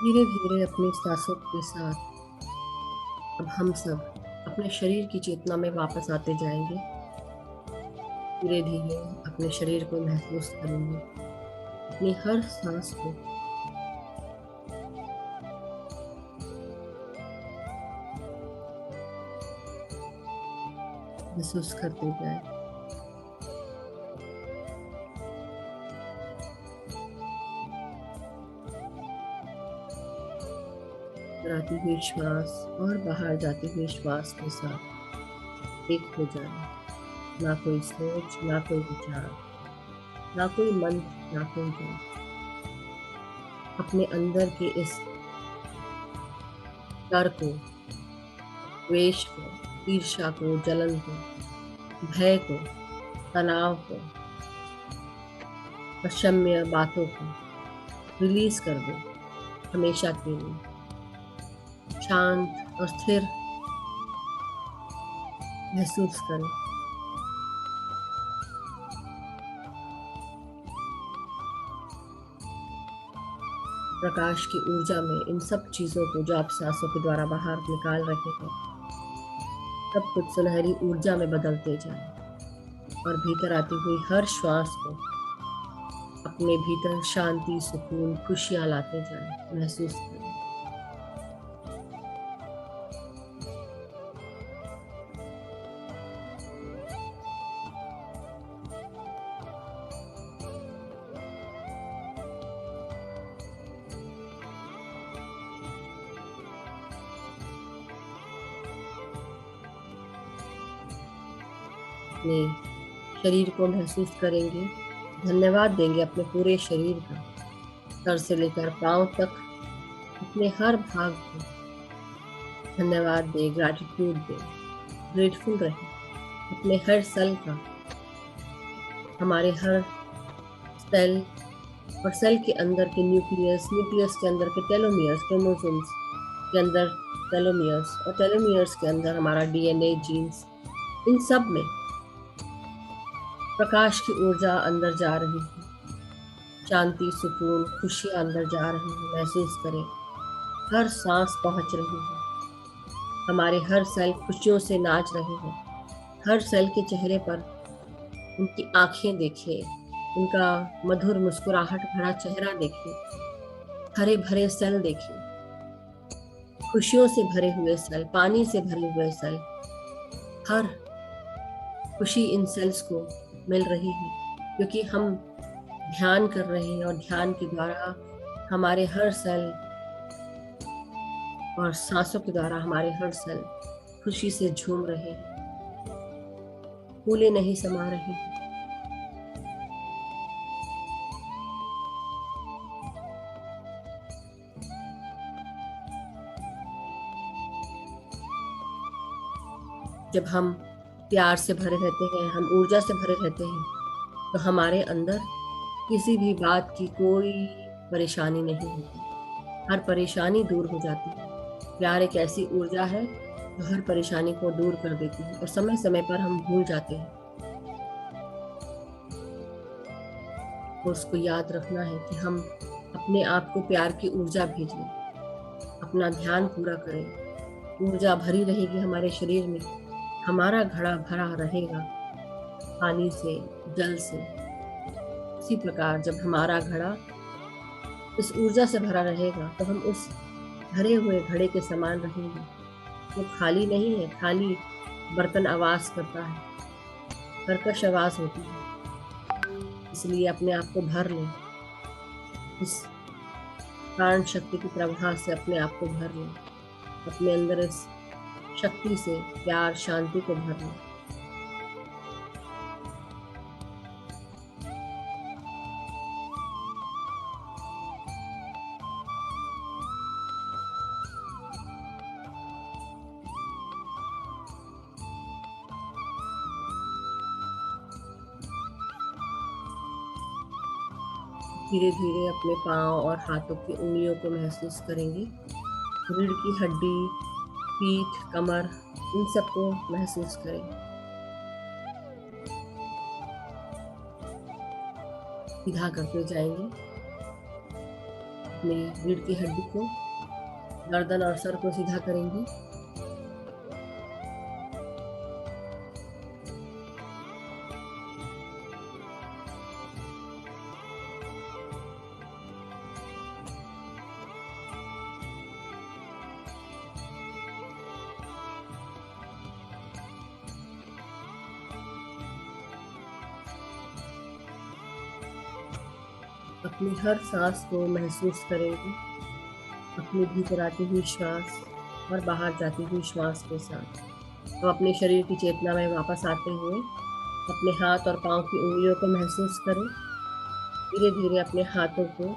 धीरे धीरे अपनी सांसों के साथ अब हम सब अपने शरीर की चेतना में वापस आते जाएंगे। धीरे धीरे अपने शरीर को महसूस करेंगे, अपनी हर सांस को महसूस करते जाए। आती हुई श्वास और बाहर जाते हुए श्वास के साथ एक हो जाए। ना कोई सोच, ना कोई विचार, ना कोई मन, ना कोई बात। अपने अंदर के इस डर को, द्वेष को, ईर्ष्या को, जलन को, भय को, तनाव को, अक्षम्य बातों को रिलीज कर दो हमेशा के लिए। शांत और स्थिर महसूस करें। प्रकाश की ऊर्जा में इन सब चीजों को जो आप सांसों के द्वारा बाहर निकाल रहे हैं, सब कुछ सुनहरी ऊर्जा में बदलते जाए और भीतर आती हुई हर श्वास को अपने भीतर शांति, सुकून, खुशियां लाते जाए। महसूस करें। अपने शरीर को महसूस करेंगे, धन्यवाद देंगे अपने पूरे शरीर का, सर से लेकर पांव तक अपने हर भाग को धन्यवाद दें, ग्रैटिट्यूड दें, ग्रेटफुल रहें अपने हर सेल का, हमारे हर सेल और सेल के अंदर के न्यूक्लियस, न्यूक्लियस के अंदर के टेलोमियर्स, क्रोमोसोम्स के अंदर टेलोमियर्स और टेलोमियर्स के अंदर हमारा डीएनए, जीन्स, इन सब में प्रकाश की ऊर्जा अंदर जा रही है। शांति, सुकून, खुशियाँ अंदर जा रही है। महसूस करें, हर सांस पहुंच रही है। हमारे हर सेल खुशियों से नाच रहे हैं। हर सेल के चेहरे पर उनकी आंखें देखिए, उनका मधुर मुस्कुराहट भरा चेहरा देखिए, हरे भरे सेल देखिए, खुशियों से भरे हुए सेल, पानी से भरे हुए सेल। हर खुशी इन सेल्स को मिल रही है क्योंकि हम ध्यान कर रहे हैं और ध्यान के द्वारा हमारे हर सेल और सांसों के द्वारा हमारे हर सेल खुशी से झूम रहे हैं, फूले नहीं समा रहे हैं। जब हम प्यार से भरे रहते हैं, हम ऊर्जा से भरे रहते हैं, तो हमारे अंदर किसी भी बात की कोई परेशानी नहीं होती। हर परेशानी दूर हो जाती है। प्यार एक ऐसी ऊर्जा है जो हर परेशानी को दूर कर देती है और समय समय पर हम भूल जाते हैं। तो उसको याद रखना है कि हम अपने आप को प्यार की ऊर्जा भेजें, अपना ध्यान पूरा करें। ऊर्जा भरी रहेगी हमारे शरीर में, हमारा घड़ा भरा रहेगा पानी से, जल से। इसी प्रकार जब हमारा घड़ा इस ऊर्जा से भरा रहेगा तो हम उस भरे हुए घड़े के समान रहेंगे। वो खाली नहीं है, खाली बर्तन आवाज करता है, कर्कश आवाज होती है। इसलिए अपने आप को भर लें, इस प्राण शक्ति की प्रवाह से अपने आप को भर लें, अपने अंदर इस शक्ति से, प्यार, शांति को भर लें। धीरे धीरे अपने पांव और हाथों की उंगलियों को महसूस करेंगे। रीढ़ की हड्डी, पीठ, कमर, इन सबको महसूस करें। सीधा करते जाएंगे। अपनी रीढ़ की हड्डी को, गर्दन और सर को सीधा करेंगे। अपनी हर सांस को महसूस करेंगे, अपनी भीतर आती हुई श्वास और बाहर जाती हुई श्वास के साथ। तो अपने शरीर की चेतना में वापस आते हुए अपने हाथ और पांव की उंगलियों को महसूस करें। धीरे धीरे अपने हाथों को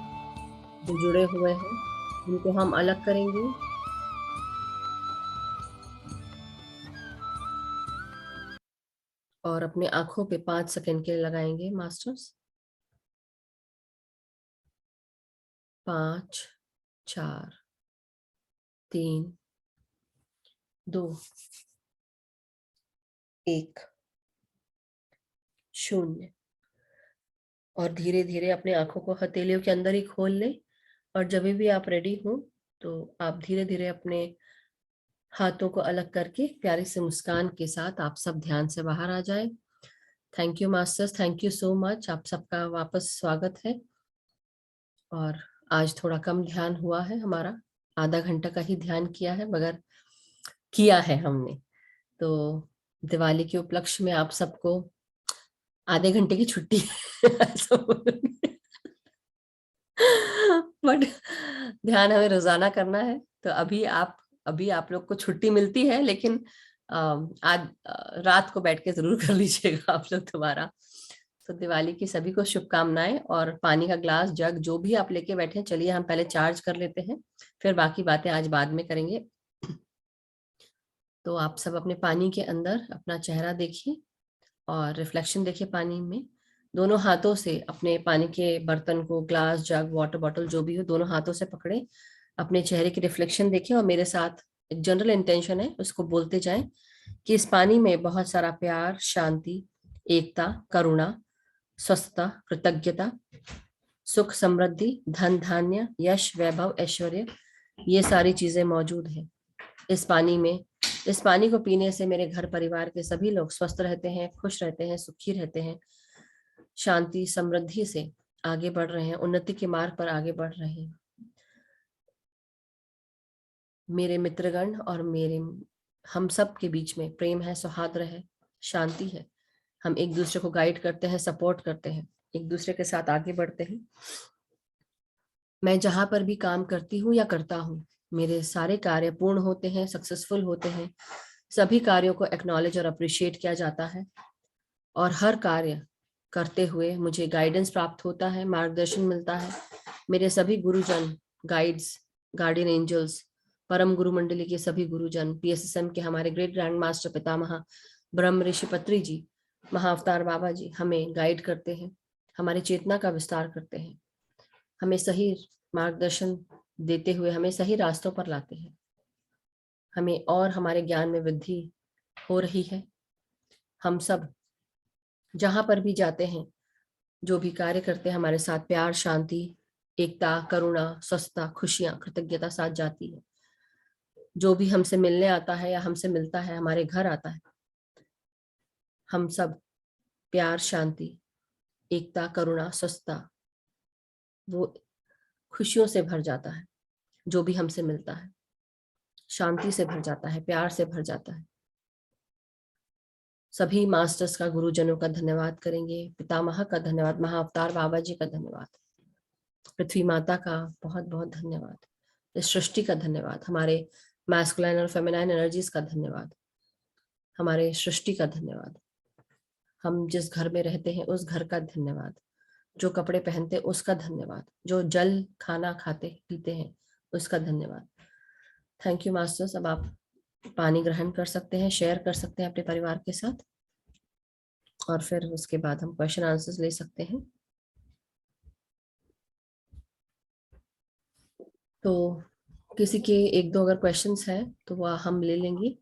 जो जुड़े हुए हैं उनको हम अलग करेंगे। और अपने आंखों पे 5 सेकंड के लिए लगाएंगे मास्टर्स। 5, 4, 3, 2, 1, 0। और धीरे धीरे अपने आंखों को हथेलियों के अंदर ही खोल लें। और जब भी आप रेडी हो तो आप धीरे धीरे अपने हाथों को अलग करके प्यारी से मुस्कान के साथ आप सब ध्यान से बाहर आ जाएं। Thank you masters, thank you so much. आप सबका वापस स्वागत है। और आज थोड़ा कम ध्यान हुआ है हमारा, आधा घंटा का ही ध्यान किया है, मगर किया है हमने। तो दिवाली के उपलक्ष्य में आप सबको आधे घंटे की छुट्टी बट ध्यान हमें रोजाना करना है। तो अभी आप लोग को छुट्टी मिलती है, लेकिन आज रात को बैठ के जरूर कर लीजिएगा आप लोग दोबारा। तो दिवाली की सभी को शुभकामनाएं। और पानी का ग्लास, जग जो भी आप लेके बैठे हैं, चलिए हम पहले चार्ज कर लेते हैं, फिर बाकी बातें आज बाद में करेंगे। तो आप सब अपने पानी के अंदर अपना चेहरा देखिए और रिफ्लेक्शन देखिए पानी में। दोनों हाथों से अपने पानी के बर्तन को, ग्लास, जग, वाटर बॉटल जो भी हो, दोनों हाथों से पकड़े, अपने चेहरे की रिफ्लेक्शन देखें और मेरे साथ एक जनरल इंटेंशन है उसको बोलते जाएं कि इस पानी में बहुत सारा प्यार, शांति, एकता, करुणा, स्वस्थता, कृतज्ञता, सुख, समृद्धि, धन, धान्य, यश, वैभव, ऐश्वर्य, ये सारी चीजें मौजूद हैं इस पानी में। इस पानी को पीने से मेरे घर परिवार के सभी लोग स्वस्थ रहते हैं, खुश रहते हैं, सुखी रहते हैं, शांति, समृद्धि से आगे बढ़ रहे हैं, उन्नति के मार्ग पर आगे बढ़ रहे हैं। मेरे मित्रगण और हम सब के बीच में प्रेम है, सौहार्द है, शांति है। हम एक दूसरे को गाइड करते हैं, सपोर्ट करते हैं, एक दूसरे के साथ आगे बढ़ते हैं। मैं जहां पर भी काम करती हूँ या करता हूँ, मेरे सारे कार्य पूर्ण होते हैं, सक्सेसफुल होते हैं। सभी कार्यों को एक्नॉलेज और अप्रिशिएट किया जाता है और हर कार्य करते हुए मुझे गाइडेंस प्राप्त होता है, मार्गदर्शन मिलता है। मेरे सभी गुरुजन, गाइड्स, गार्डियन एंजल्स, परम गुरु मंडली के सभी गुरुजन, पीएसएसएम के हमारे ग्रेट ग्रैंड मास्टर पितामह ब्रह्म ऋषि पत्री जी, महाअवतार बाबा जी हमें गाइड करते हैं, हमारी चेतना का विस्तार करते हैं, हमें सही मार्गदर्शन देते हुए हमें सही रास्तों पर लाते हैं। हमें और हमारे ज्ञान में वृद्धि हो रही है। हम सब जहां पर भी जाते हैं, जो भी कार्य करते हैं, हमारे साथ प्यार, शांति, एकता, करुणा, स्वस्थता, खुशियां, कृतज्ञता साथ जाती है। जो भी हमसे मिलने आता है या हमसे मिलता है, हमारे घर आता है, हम सब प्यार, शांति, एकता, करुणा, स्वस्थता, वो खुशियों से भर जाता है। जो भी हमसे मिलता है शांति से भर जाता है, प्यार से भर जाता है। सभी मास्टर्स का, गुरुजनों का धन्यवाद करेंगे, पितामह का धन्यवाद, महाअवतार बाबा जी का धन्यवाद, पृथ्वी माता का बहुत बहुत धन्यवाद, इस सृष्टि का धन्यवाद, हमारे मैस्कुलाइन और फेमिनाइन एनर्जीज का धन्यवाद, हमारे सृष्टि का धन्यवाद, हम जिस घर में रहते हैं उस घर का धन्यवाद, जो कपड़े पहनते हैं उसका धन्यवाद, जो जल खाना खाते पीते हैं उसका धन्यवाद। Thank you masters. अब आप पानी ग्रहण कर सकते हैं, शेयर कर सकते हैं अपने परिवार के साथ, और फिर उसके बाद हम क्वेश्चन आंसर्स ले सकते हैं। तो किसी के एक दो अगर क्वेश्चंस हैं तो वह हम ले लेंगे।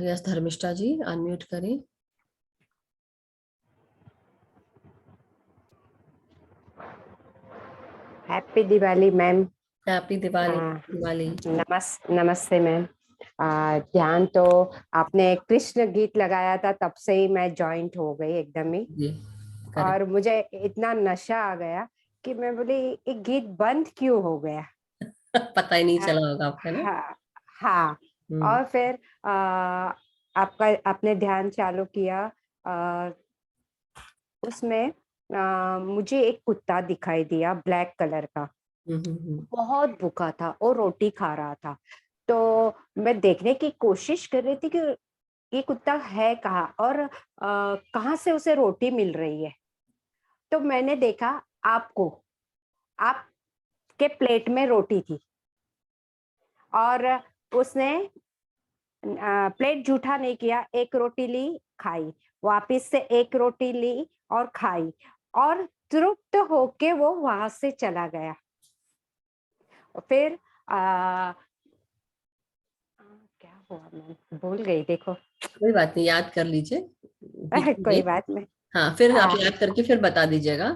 यस धर्मिष्ठा जी, अनम्यूट करें। Happy Diwali ma'am. Happy Diwali. आ, दिवाली। नमस्ते मैम। ध्यान तो आपने कृष्ण गीत लगाया था, तब से ही मैं जॉइंट हो गई एकदम ही। जी करेक्ट। और मुझे इतना नशा आ गया कि मैं बोली ये गीत बंद क्यों हो गया। पता ही नहीं आ, चला होगा आपका ना। हाँ हाँ। हम्म। और फिर आपका आपने ध्यान चालू किया। आ, उसमें मुझे एक कुत्ता दिखाई दिया ब्लैक कलर का, हम्म। बहुत भूखा था और रोटी खा रहा था। तो मैं देखने की कोशिश कर रही थी कि ये कुत्ता है कहाँ और कहाँ से उसे रोटी मिल रही है। तो मैंने देखा आपको, आपके प्लेट में रोटी थी और उसने प्लेट जूठा नहीं किया, एक रोटी ली, खाई, वापिस से एक रोटी ली और खाई, और तृप्त होके वो वहां से चला गया। फिर क्या हुआ, मैं भूल गई, देखो। कोई बात नहीं, याद कर लीजिए। कोई पीछे। बात नहीं। हाँ, फिर आप आ, याद करके फिर बता दीजिएगा, है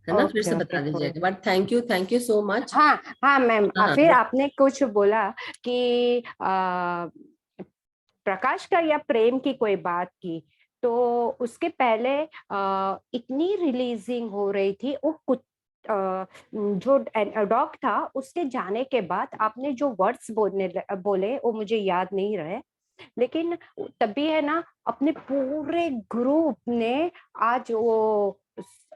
ना, फिर ओके से ओके बता कोई। दीजिएगा। But thank you so much. हाँ हाँ मैम, हाँ फिर आपने कुछ बोला कि प्रकाश का या प्रेम की कोई बात की, तो उसके पहले इतनी रिलीजिंग हो रही थी वो कुछ जो डॉग था, उसके जाने के बाद आपने जो वर्ड्स बोले वो मुझे याद नहीं रहे, लेकिन तभी है ना, अपने पूरे ग्रुप ने आज वो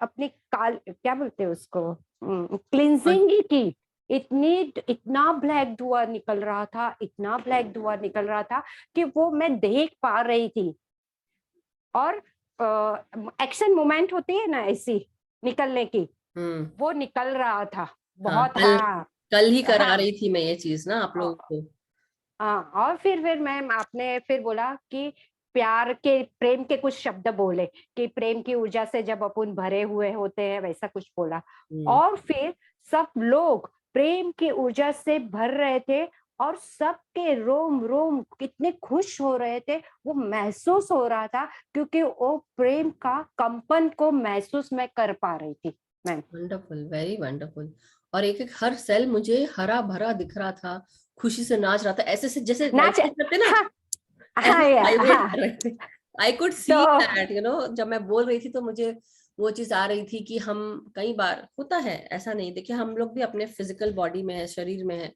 अपनी काल क्या बोलते हैं उसको, क्लिंजिंग ही की। इतनी इतना ब्लैक धुआं निकल रहा था, इतना ब्लैक धुआं निकल रहा था कि वो मैं देख पा रही थी। और एक्शन मोमेंट होती है ना ऐसी निकलने की, हम्म। वो निकल रहा था हाँ, बहुत। कल हाँ कल ही करा हाँ रही थी मैं ये चीज ना आप लोगों को। हाँ। और फिर मैम आपने फिर बोला कि प्यार के प्रेम के कुछ शब्द बोले कि प्रेम की ऊर्जा से जब अपन भरे हुए होते हैं, वैसा कुछ बोला। हम्म। और फिर सब लोग प्रेम की ऊर्जा से भर रहे थे और सबके रोम रोम कितने खुश हो रहे थे, वो महसूस हो रहा था, क्योंकि वो प्रेम का कंपन को महसूस मैं कर पा रही थी मैम। Wonderful, very wonderful. और एक एक हर सेल मुझे हरा भरा दिख रहा था, खुशी से नाच रहा था, ऐसे से जैसे नाच। वाइब्रेट करते ना, हाँ हाँ ऐसे वाइब्रेट हाँ। कर रहे थे। आई कुड तो सी दैट, जब मैं बोल रही थी तो मुझे वो चीज आ रही थी कि हम कई बार होता है ऐसा नहीं, देखिए हम लोग भी अपने फिजिकल बॉडी में है, शरीर में है,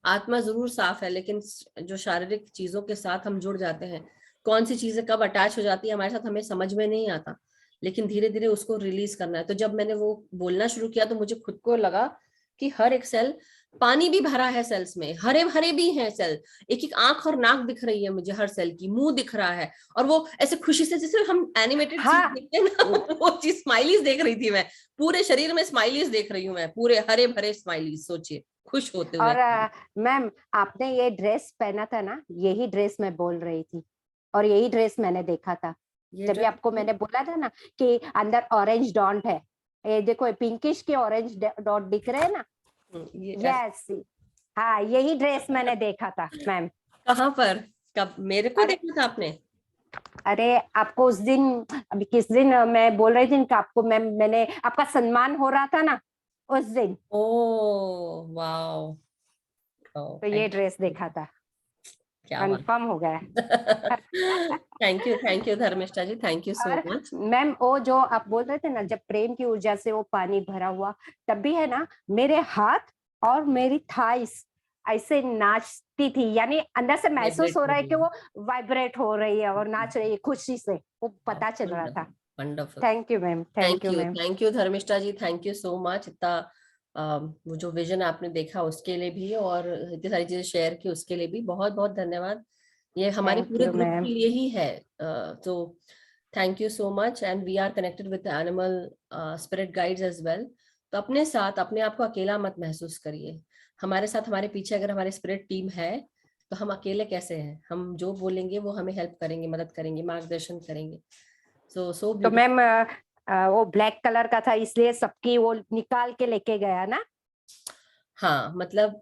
आत्मा जरूर साफ है, लेकिन जो शारीरिक चीजों के साथ हम जुड़ जाते हैं, कौन सी चीजें कब अटैच हो जाती है हमारे साथ हमें समझ में नहीं आता, लेकिन धीरे धीरे उसको रिलीज करना है। तो जब मैंने वो बोलना शुरू किया तो मुझे खुद को लगा कि हर एक सेल, पानी भी भरा है सेल्स में, हरे भरे भी हैं सेल, एक एक आंख और नाक दिख रही है मुझे हर सेल की, मुंह दिख रहा है, और वो ऐसे खुशी से जैसे हम एनिमेटेड चीज हाँ। देखते हैं ना, वो चीज स्माइलीज देख रही थी मैं, पूरे शरीर में स्माइलीज देख रही हूँ मैं, पूरे हरे भरे स्माइलीज, सोचिए, खुश होते हुए। और मैम आपने ये ड्रेस पहना था ना, यही ड्रेस मैं बोल रही थी, और यही ड्रेस मैंने देखा था ये जब भी आपको मैंने बोला था ना कि अंदर ऑरेंज डॉट है। ये देखो, पिंकिश के ऑरेंज डॉट दिख रहे हैं ना। ये यस, हाँ यही ड्रेस मैंने देखा था मैम। कहाँ पर, कब मेरे को अरे देखा था आपने? अरे आपको उस दिन, अभी किस दिन मैं बोल रही थी कि आपको मैंने आपका सम्मान हो रहा था ना, उस दिन ओ वाओ, तो ये ड्रेस देखा था, क्या बात। कंफर्म हो गया। Thank you Dharmishtha ji, thank you so और मच। मैम वो जो आप बोल रहे थे ना, जब प्रेम की ऊर्जा से वो पानी भरा हुआ, तब भी है ना, मेरे हाथ और मेरी थाइस ऐसे नाचती थी, यानी अंदर से महसूस वाइब्रेट हो हो रहा है रही कि है। वो वाइब्रेट हो रही है और नाच रही है खुशी से, वो पता चल रहा था। Wonderful, wonderful. Thank you ma'am, thank you ma'am. Thank you Dharmishtha ji, thank you so much. इतना वो जो विजन आपने देखा उसके लिए भी, और इतनी सारी चीजें शेयर की उसके लिए भी बहुत बहुत धन्यवाद। ये हमारे थैंक पूरे यू ग्रुप मैम। के लिए ही है। तो thank you so much, and we are connected with animal spirit guides as well. तो अपने साथ अपने आप को अकेला मत महसूस करिए, हमारे साथ हमारे पीछे अगर हमारे स्पिरिट टीम है, तो हम अकेले कैसे हैं, हम जो बोलेंगे वो हमें हेल्प करेंगे, मदद करेंगे, मार्गदर्शन करेंगे। सो तो ब्यूटीफुल। मैम वो ब्लैक कलर का था, इसलिए सबकी वो निकाल के लेके गया ना। हाँ, मतलब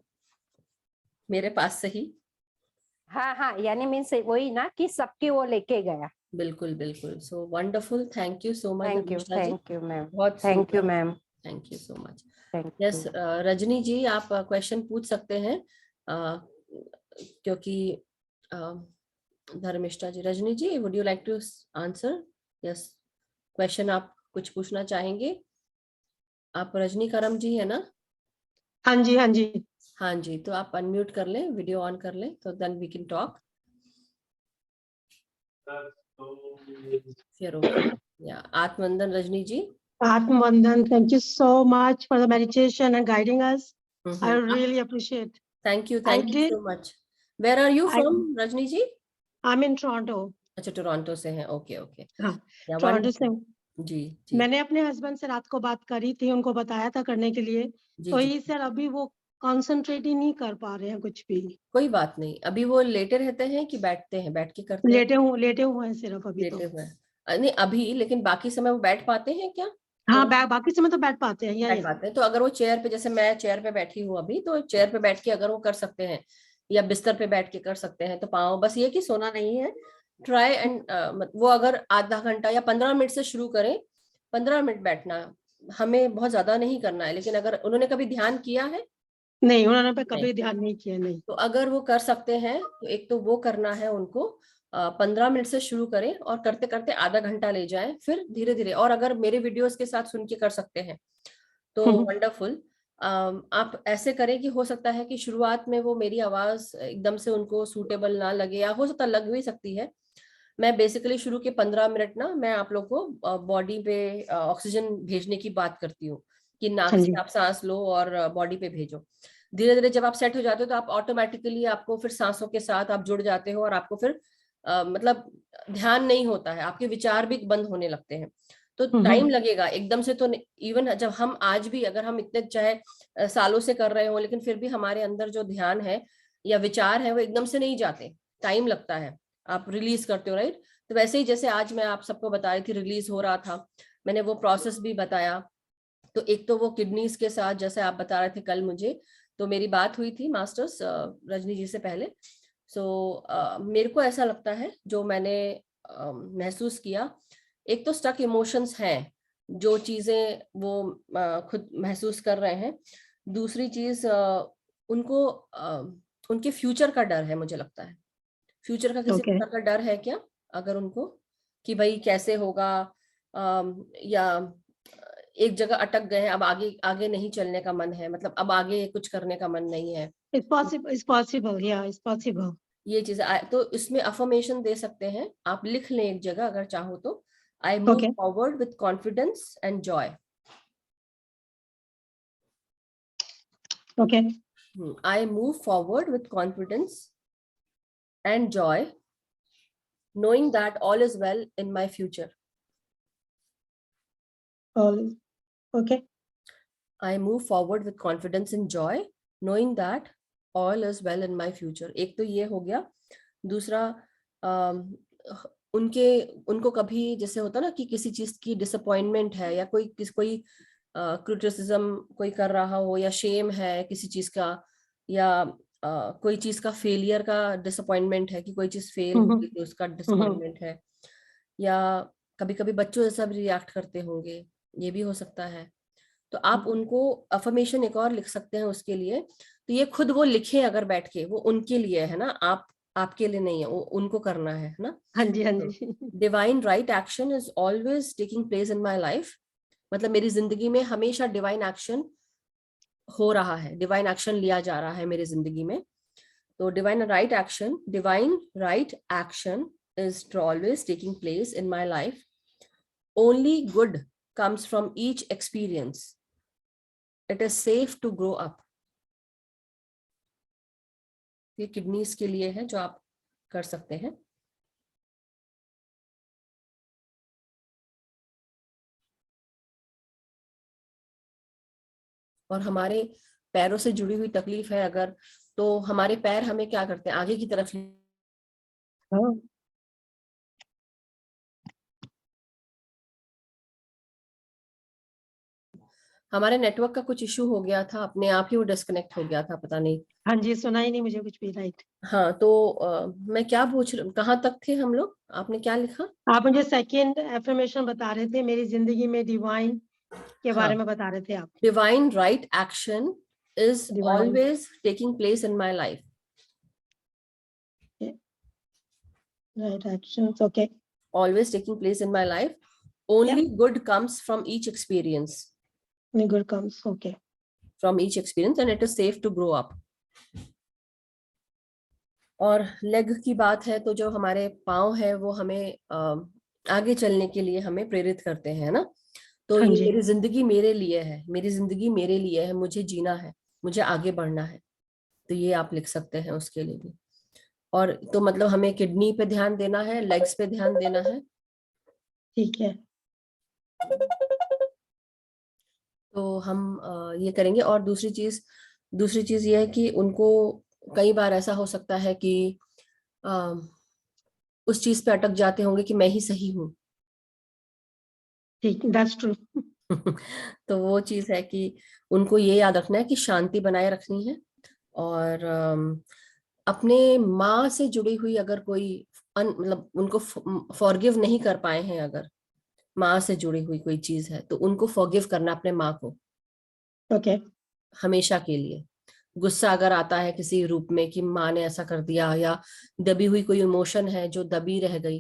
मेरे पास से ही। हाँ हाँ, यानी मीन्स वही ना कि सबकी वो लेके गया। बिल्कुल बिल्कुल, so wonderful, thank you so much thank you, Dharmishtha ji. Thank you ma'am. बहुत थैंक यू सुंदर, ma'am. Thank you so much. Thank yes, you. Rajni ji आप क्वेश्चन पूछ सकते हैं, क्योंकि Dharmishtha ji, Rajni ji would you like to answer? Yes, question आप कुछ पूछना चाहेंगे? आप रजनी करम जी है ना? हाँ जी, हाँ जी। हाँ जी, तो आप अनम्यूट कर लें, वीडियो ऑन कर लें, तो देन वी कैन टॉक। या Atmavandan Rajni ji. Atmandan, thank you so much for the meditation and guiding us. I really appreciate. Thank you I so did. much. Where are you I- from, Rajni ji? I'm in Toronto. अच्छा, Toronto से हैं, okay okay. हाँ, या Toronto से। जी जी मैंने अपने husband से रात को बात करी थी, उनको बताया था करने के लिए, जी तो जी। ये सर अभी वो कंसंट्रेट ही नहीं कर पा रहे हैं कुछ भी। कोई बात नहीं, अभी वो लेटे रहते हैं कि बैठते हैं, बैठ के करते हैं? लेटे हुए हैं सिर्फ अभी तो। लेटे हुए हैं। नहीं अभी, लेकिन बाकी समय वो बैठ पाते हैं क्या? हाँ, बाकी समय तो बैठ पाते हैं, बैठ पाते हैं, तो अगर वो चेयर पे, जैसे मैं चेयर पे बैठी हूँ अभी, तो चेयर पे बैठ के अगर वो कर सकते हैं, या बिस्तर पे बैठ के कर सकते हैं, तो पाँव, बस ये कि सोना नहीं है, ट्राई एंड वो अगर आधा घंटा या 15 मिनट से शुरू करें, 15 मिनट बैठना, हमें बहुत ज्यादा नहीं करना है, लेकिन अगर उन्होंने कभी ध्यान किया है? नहीं, उन्होंने कभी ध्यान नहीं किया, नहीं। तो अगर वो कर सकते हैं तो एक तो वो करना है उनको, 15 मिनट से शुरू करें और करते करते आधा घंटा ले जाएं, फिर धीरे धीरे, और अगर मेरे वीडियोस के साथ सुन के कर सकते हैं तो वंडरफुल। आप ऐसे करें कि हो सकता है कि शुरुआत में वो मेरी आवाज एकदम से उनको सूटेबल ना लगे, या हो सकता लग भी सकती है। मैं बेसिकली शुरू के 15 मिनट ना, मैं आप लोग को बॉडी पे ऑक्सीजन भेजने की बात करती हूँ, कि नाक से आप सांस लो और बॉडी पे भेजो। धीरे धीरे जब आप सेट हो जाते हो तो आप ऑटोमेटिकली, आपको फिर सांसों के साथ आप जुड़ जाते हो, और आपको फिर मतलब ध्यान नहीं होता है, आपके विचार भी बंद होने लगते हैं। तो टाइम लगेगा एकदम से तो। इवन जब हम आज भी, अगर हम इतने चाहे सालों से कर रहे हो, लेकिन फिर भी हमारे अंदर जो ध्यान है या विचार है वो एकदम से नहीं जाते, टाइम लगता है। आप रिलीज करते हो, राइट? तो वैसे ही जैसे आज मैं आप सबको बता रही थी, रिलीज हो रहा था, मैंने वो प्रोसेस भी बताया। तो एक तो वो किडनीज के साथ, जैसे आप बता रहे थे कल मुझे, तो मेरी बात हुई थी मास्टर्स रजनी जी से पहले। सो मेरे को ऐसा लगता है, जो मैंने महसूस किया, एक तो स्टक इमोशंस हैं, जो चीजें वो खुद महसूस कर रहे हैं। दूसरी चीज, उनको उनके फ्यूचर का डर है, मुझे लगता है। फ्यूचर का किसी प्रकार का डर है क्या अगर उनको, कि भाई कैसे होगा, या एक जगह अटक गए हैं, अब आगे आगे नहीं चलने का मन है, मतलब अब आगे कुछ करने का मन नहीं है। It's possible, yeah, it's possible. ये चीज तो इसमें अफर्मेशन दे सकते हैं, आप लिख लें एक जगह अगर चाहो तो। I move forward with confidence and Joy. Okay. I move forward with confidence and joy, knowing that all is well in my future. Okay. I move forward with confidence and joy, knowing that all is well in my future. एक तो ये हो गया। दूसरा, उनको कभी जैसे होता ना कि किसी चीज की डिसअपॉइंटमेंट है, या कोई क्रिटिसिज्म कोई कर रहा हो, या शेम है किसी चीज का, या कोई चीज का फेलियर का डिसअपॉइंटमेंट है, कि कोई चीज फेल हो गई तो उसका डिसअपॉइंटमेंट है, या कभी कभी बच्चों जैसा भी रिएक्ट करते होंगे, ये भी हो सकता है। तो आप उनको अफर्मेशन एक और लिख सकते हैं उसके लिए। तो ये खुद वो लिखे अगर बैठ के, वो उनके लिए है ना, आपके लिए नहीं है, वो उनको करना है ना। हाँ जी, हाँ जी। Divine right action is always taking place in my life, मतलब मेरी जिंदगी में हमेशा डिवाइन एक्शन हो रहा है, डिवाइन एक्शन लिया जा रहा है मेरी जिंदगी में। तो divine right action is always taking place in my life. Only good comes from each experience. It is safe to grow up. ये किडनीज के लिए है जो आप कर सकते हैं। और हमारे पैरों से जुड़ी हुई तकलीफ है अगर, तो हमारे पैर हमें क्या करते हैं, आगे की तरफ। हमारे नेटवर्क का कुछ इशू हो गया था, अपने आप ही वो डिस्कनेक्ट हो गया था, पता नहीं। हाँ जी, सुना ही नहीं मुझे कुछ भी, राइट। हाँ, तो मैं क्या पूछ रही, कहाँ तक थे हम लोग, आपने क्या लिखा? आप मुझे सेकंड एफर्मेशन बता रहे थे, मेरी जिंदगी में डिवाइन के बारे में बता रहे थे आप। Divine right action is Divine. always taking place in my life. Right actions, okay. Always taking place in my life. Only good comes from each experience. Only good comes, okay. From each experience, and it is safe to grow up. और leg की बात है तो जो हमारे पाँव है वो हमें आगे चलने के लिए हमें प्रेरित करते हैं ना। तो हाँ ये जी। मेरी जिंदगी मेरे लिए है, मेरी जिंदगी मेरे लिए है, मुझे जीना है, मुझे आगे बढ़ना है। तो ये आप लिख सकते हैं उसके लिए भी। और तो मतलब हमें किडनी पे ध्यान देना है, लेग्स पे ध्यान देना है। ठीक है। तो हम ये करेंगे। और दूसरी चीज ये है कि उनको कई बार ऐसा हो सकता है कि उस चीज पे अटक जाते होंगे कि मैं ही सही हूँ। ठीक, दैट्स ट्रू। तो वो चीज है कि उनको ये याद रखना है कि शांति बनाए रखनी है। और अपने माँ से जुड़ी हुई अगर कोई मतलब उनको फॉरगिव नहीं कर पाए हैं, अगर माँ से जुड़ी हुई कोई चीज है तो उनको फॉरगिव करना अपने माँ को। ओके। हमेशा के लिए। गुस्सा अगर आता है किसी रूप में कि माँ ने ऐसा कर दिया, या दबी हुई कोई इमोशन है जो दबी रह गई,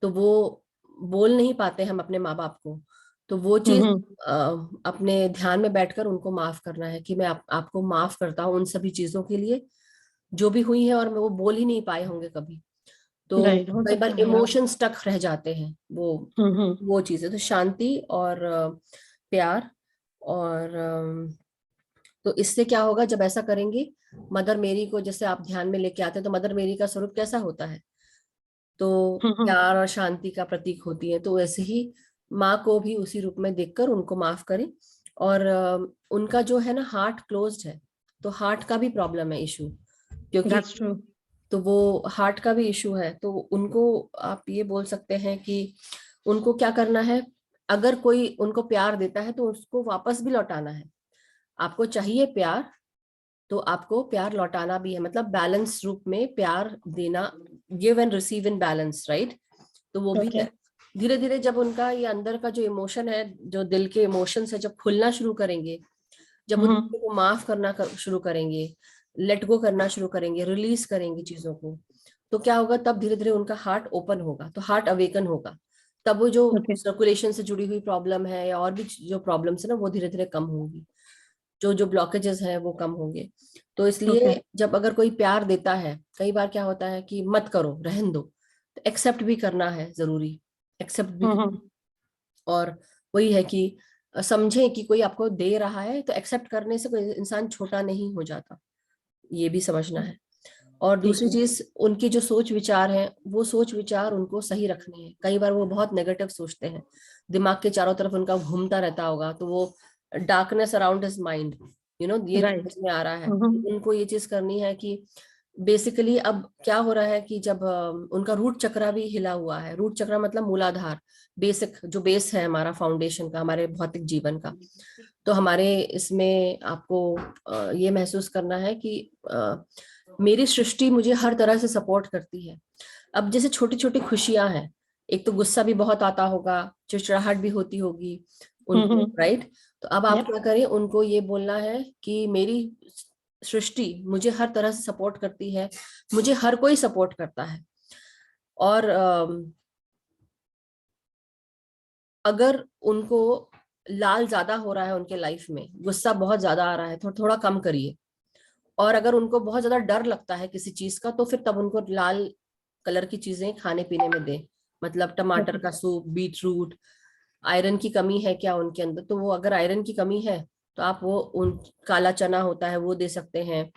तो वो बोल नहीं पाते हम अपने माँ बाप को, तो वो चीज अपने ध्यान में बैठकर उनको माफ करना है कि मैं आपको माफ करता हूँ उन सभी चीजों के लिए जो भी हुई है, और वो बोल ही नहीं पाए होंगे कभी। तो कई बार इमोशन स्टक रह जाते हैं, वो चीज है। तो शांति और प्यार। और तो इससे क्या होगा जब ऐसा करेंगे, मदर मेरी को जैसे आप ध्यान में लेके आते हैं, तो मदर मेरी का स्वरूप कैसा होता है, तो प्यार और शांति का प्रतीक होती है। तो वैसे ही माँ को भी उसी रूप में देखकर उनको माफ करें। और उनका जो है ना हार्ट क्लोज्ड है, तो हार्ट का भी प्रॉब्लम है, इशू, क्योंकि तो वो हार्ट का भी इशू है। तो उनको आप ये बोल सकते हैं कि उनको क्या करना है, अगर कोई उनको प्यार देता है तो उसको वापस भी लौटाना है। आपको चाहिए प्यार, तो आपको प्यार लौटाना भी है, मतलब बैलेंस रूप में प्यार देना, give and receive in balance, right. तो वो भी है। धीरे धीरे जब उनका ये अंदर का जो इमोशन है, जो दिल के इमोशंस है, जब खुलना शुरू करेंगे, जब उनको माफ करना शुरू करेंगे, लेट गो करना शुरू करेंगे, रिलीज करेंगे चीजों को, तो क्या होगा, तब धीरे धीरे उनका हार्ट ओपन होगा, तो हार्ट अवेकन होगा। तब वो जो सर्कुलेशन से जुड़ी हुई प्रॉब्लम है या और भी जो प्रॉब्लम्स है ना, वो धीरे धीरे कम होंगी, जो ब्लॉकेजेस हैं वो कम होंगे। तो इसलिए जब अगर कोई प्यार देता है, कई बार क्या होता है कि मत करो, रहन दो, तो एक्सेप्ट भी करना है, जरूरी एक्सेप्ट भी और वही है कि समझें कि कोई आपको दे रहा है, तो एक्सेप्ट करने से कोई इंसान छोटा नहीं हो जाता, ये भी समझना है। और दूसरी चीज, उनकी जो सोच विचार है, वो सोच विचार उनको सही रखने हैं। कई बार वो बहुत नेगेटिव सोचते हैं, दिमाग के चारों तरफ उनका घूमता रहता होगा, तो वो डार्कनेस अराउंड हिज माइंड, ये समझ में आ रहा है। उनको ये चीज करनी है कि बेसिकली अब क्या हो रहा है कि जब उनका रूट चक्रा भी हिला हुआ है। रूट चक्रा मतलब मूलाधार, बेसिक जो बेस है हमारा, फाउंडेशन का, हमारे भौतिक जीवन का। तो हमारे इसमें आपको ये महसूस करना है कि मेरी सृष्टि मुझे हर तरह से सपोर्ट करती है। अब जैसे छोटी छोटी खुशियां हैं, एक तो गुस्सा भी बहुत आता होगा, चिड़चिड़ाहट भी होती होगी उनको, राइट। तो अब आप क्या करें, उनको ये बोलना है कि मेरी सृष्टि मुझे हर तरह से सपोर्ट करती है, मुझे हर कोई सपोर्ट करता है। और अगर उनको लाल ज्यादा हो रहा है उनके लाइफ में, गुस्सा बहुत ज्यादा आ रहा है, थोड़ा कम करिए। और अगर उनको बहुत ज्यादा डर लगता है किसी चीज का, तो फिर तब उनको लाल कलर की चीजें खाने पीने में दें, मतलब टमाटर का सूप, बीट रूट। आयरन की कमी है क्या उनके अंदर, तो वो अगर आयरन की कमी है तो आप वो उन काला चना होता है वो दे सकते हैं,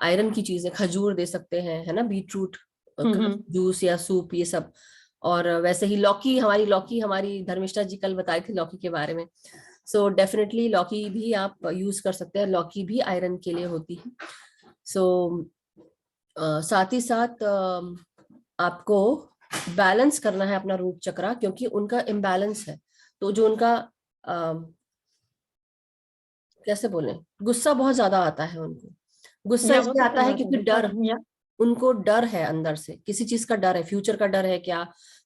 आयरन की चीजें, खजूर दे सकते हैं, है ना, बीट रूट जूस या सूप, ये सब। और वैसे ही लौकी, हमारी धर्मिष्ठा जी कल बताई थी लौकी के बारे में। सो डेफिनेटली लौकी भी आप यूज कर सकते हैं, लौकी भी आयरन के लिए होती है। सो साथ ही साथ आपको बैलेंस करना है अपना रूट चक्रा, क्योंकि उनका इम्बैलेंस है। तो जो उनका कैसे बोले, गुस्सा बहुत ज्यादा आता है उनको। गुस्सा इसलिए आता है क्योंकि डर, उनको डर है अंदर से, किसी चीज का डर है, फ्यूचर का डर है, क्या